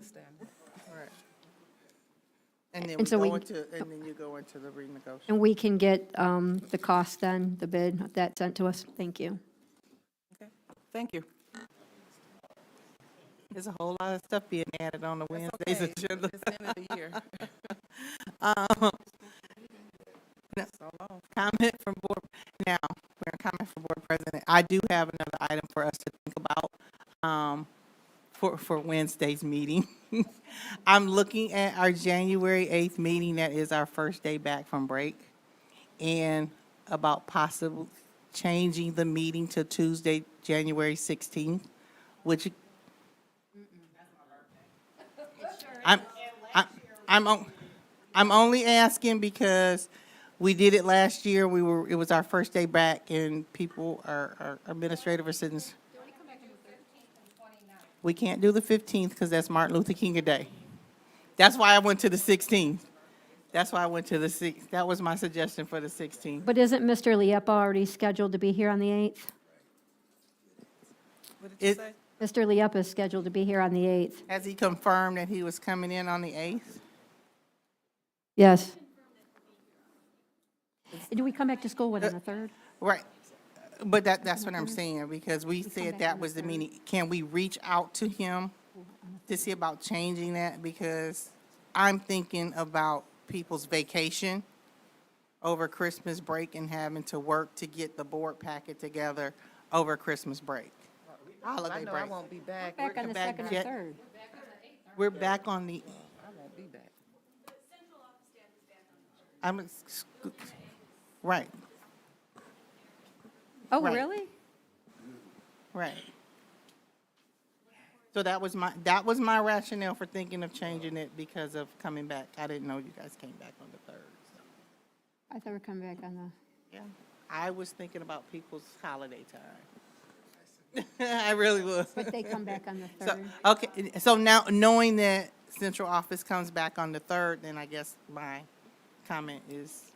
S1: And then
S2: And so we-
S1: and then you go into the renegotiation.
S2: And we can get the cost then, the bid, that sent to us? Thank you.
S4: Thank you.
S1: There's a whole lot of stuff being added on the Wednesday's
S4: Okay.
S1: agenda.
S4: It's the end of the year.
S1: Comment from board, now, we're on comment from board president. I do have another item for us to think about, for Wednesday's meeting. I'm looking at our January 8th meeting, that is our first day back from break, and about possible changing the meeting to Tuesday, January 16th, which. I'm only asking because we did it last year. It was our first day back, and people, our administrative assistants. We can't do the 15th because that's Martin Luther King Day. That's why I went to the 16th. That's why I went to the 6th. That was my suggestion for the 16th.
S2: But isn't Mr. Liepa already scheduled to be here on the 8th?
S4: What did you
S1: It-
S4: say?
S2: Mr. Liepa is scheduled to be here on the 8th.
S1: Has he confirmed that he was coming in on the 8th?
S2: Yes. Do we come back to school, what, on the 3rd?
S1: Right. But that's what I'm saying, because we said
S2: back
S1: that
S2: on the
S1: was the
S2: third.
S1: meeting. Can we reach out to him to see about changing that? Because I'm thinking about people's vacation over Christmas break and having to work to get the board packet together over Christmas break.
S4: I
S1: Holiday
S4: know I
S1: break.
S4: won't be back.
S2: Back on the
S1: back
S2: 2nd or
S1: jet-
S2: 3rd.
S1: We're back on the,
S4: I won't be back.
S1: right.
S2: Oh,
S1: Right.
S2: really?
S1: Right. So that was my rationale for thinking of changing it because of coming back. I didn't know you guys came back on the 3rd, so,
S2: I thought we'd come back on the,
S1: yeah. I was thinking about people's holiday time. I really was.
S2: but they come back on the
S1: So,
S2: 3rd.
S1: okay, so now knowing that central office comes back on the 3rd, then I guess my comment is.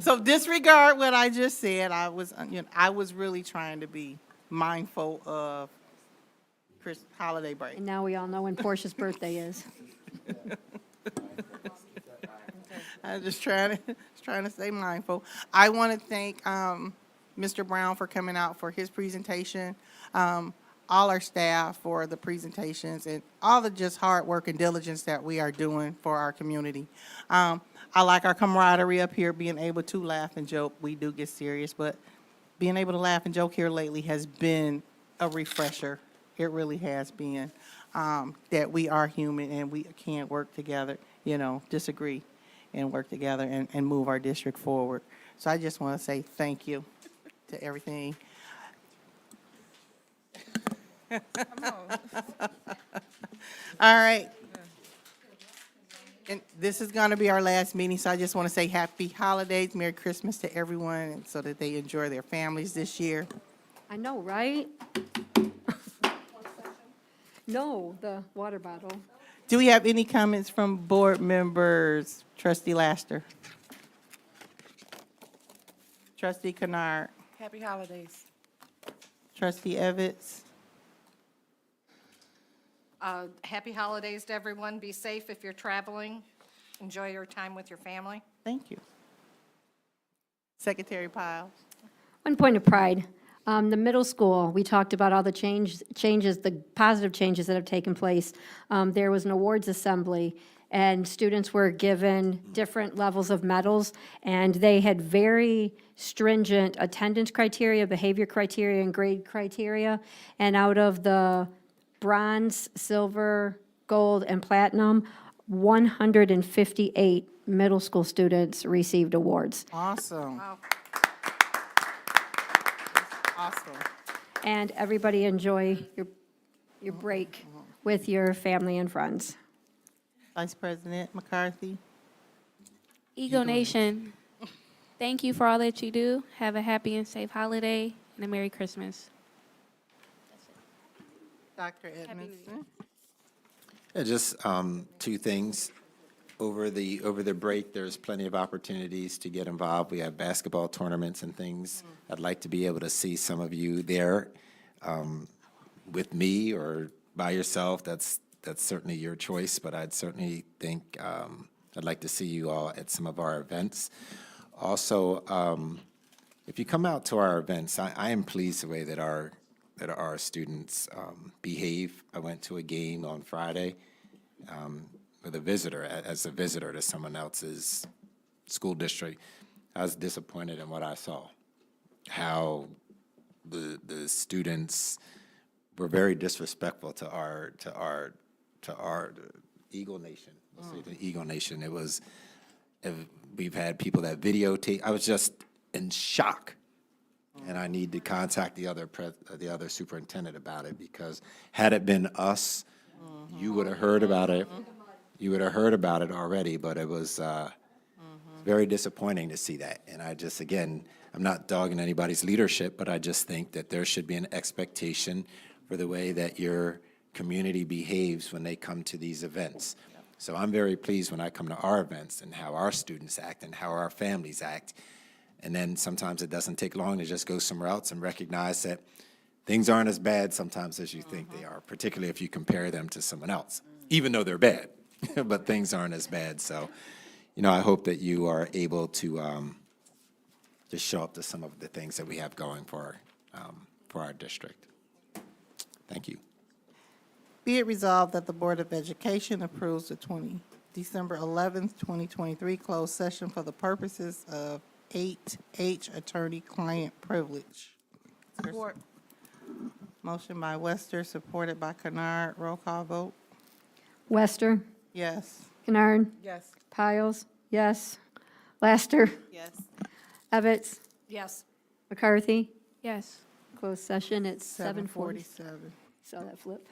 S1: So disregard what I just said. I was really trying to be mindful of holiday break.
S2: And now we all know when Portia's birthday is.
S1: I'm just trying to stay mindful. I want to thank Mr. Brown for coming out for his presentation, all our staff for the presentations, and all the just hard work and diligence that we are doing for our community. I like our camaraderie up here, being able to laugh and joke. We do get serious, but being able to laugh and joke here lately has been a refresher. It really has been, that we are human and we can work together, disagree and work together and move our district forward. So I just want to say thank you to everything. All right. And this is going to be our last meeting, so I just want to say happy holidays, Merry Christmas to everyone, and so that they enjoy their families this year.
S2: I know, right? No, the water bottle.
S1: Do we have any comments from board members? Trustee Laster. Trustee Kennard.
S4: Happy holidays.
S1: Trustee Evans.
S3: Happy holidays to everyone. Be safe if you're traveling. Enjoy your time with your family.
S1: Thank you. Secretary Piles.
S2: One point of pride. The middle school, we talked about all the changes, the positive changes that have taken place. There was an awards assembly, and students were given different levels of medals, and they had very stringent attendance criteria, behavior criteria, and grade criteria. And out of the bronze, silver, gold, and platinum, 158 middle school students received awards.
S1: Awesome.
S3: Wow.
S1: Awesome.
S2: And everybody enjoy your break with your family and friends.
S1: Vice President McCarthy.
S14: Eagle Nation, thank you for all that you do. Have a happy and safe holiday and a Merry Christmas.
S1: Dr. Edmondson.
S11: Yeah, just two things. Over the break, there's plenty of opportunities to get involved. We have basketball tournaments and things. I'd like to be able to see some of you there with me or by yourself. That's certainly your choice, but I'd certainly think I'd like to see you all at some of our events. Also, if you come out to our events, I am pleased the way that our students behave. I went to a game on Friday with a visitor, as a visitor to someone else's school district. I was disappointed in what I saw, how the students were very disrespectful to our Eagle Nation. Let's say the Eagle Nation. It was, we've had people that videotape. I was just in shock. And I need to contact the other superintendent about it, because had it been us, you would have heard about it. You would have heard about it already, but it was very disappointing to see that. And I just, again, I'm not dogging anybody's leadership, but I just think that there should be an expectation for the way that your community behaves when they come to these events. So I'm very pleased when I come to our events and how our students act and how our families act. And then sometimes it doesn't take long to just go somewhere else and recognize that things aren't as bad sometimes as you think they are, particularly if you compare them to someone else, even though they're bad, but things aren't as bad. So, I hope that you are able to just show up to some of the things that we have going for our district. Thank you.
S1: Be it resolved that the Board of Education approves the December 11th, 2023 closed session for the purposes of 8H attorney-client privilege.
S4: Support.
S1: Motion by Wester, supported by Kennard. Roll call vote.
S2: Wester,
S1: Yes.
S2: Kennard,
S4: Yes.
S2: Piles, yes. Laster,
S9: Yes.
S2: Evetts,
S3: Yes.
S2: McCarthy.
S14: Yes.
S2: Closed session at 7:40.
S1: 7:47.
S2: Saw that flip.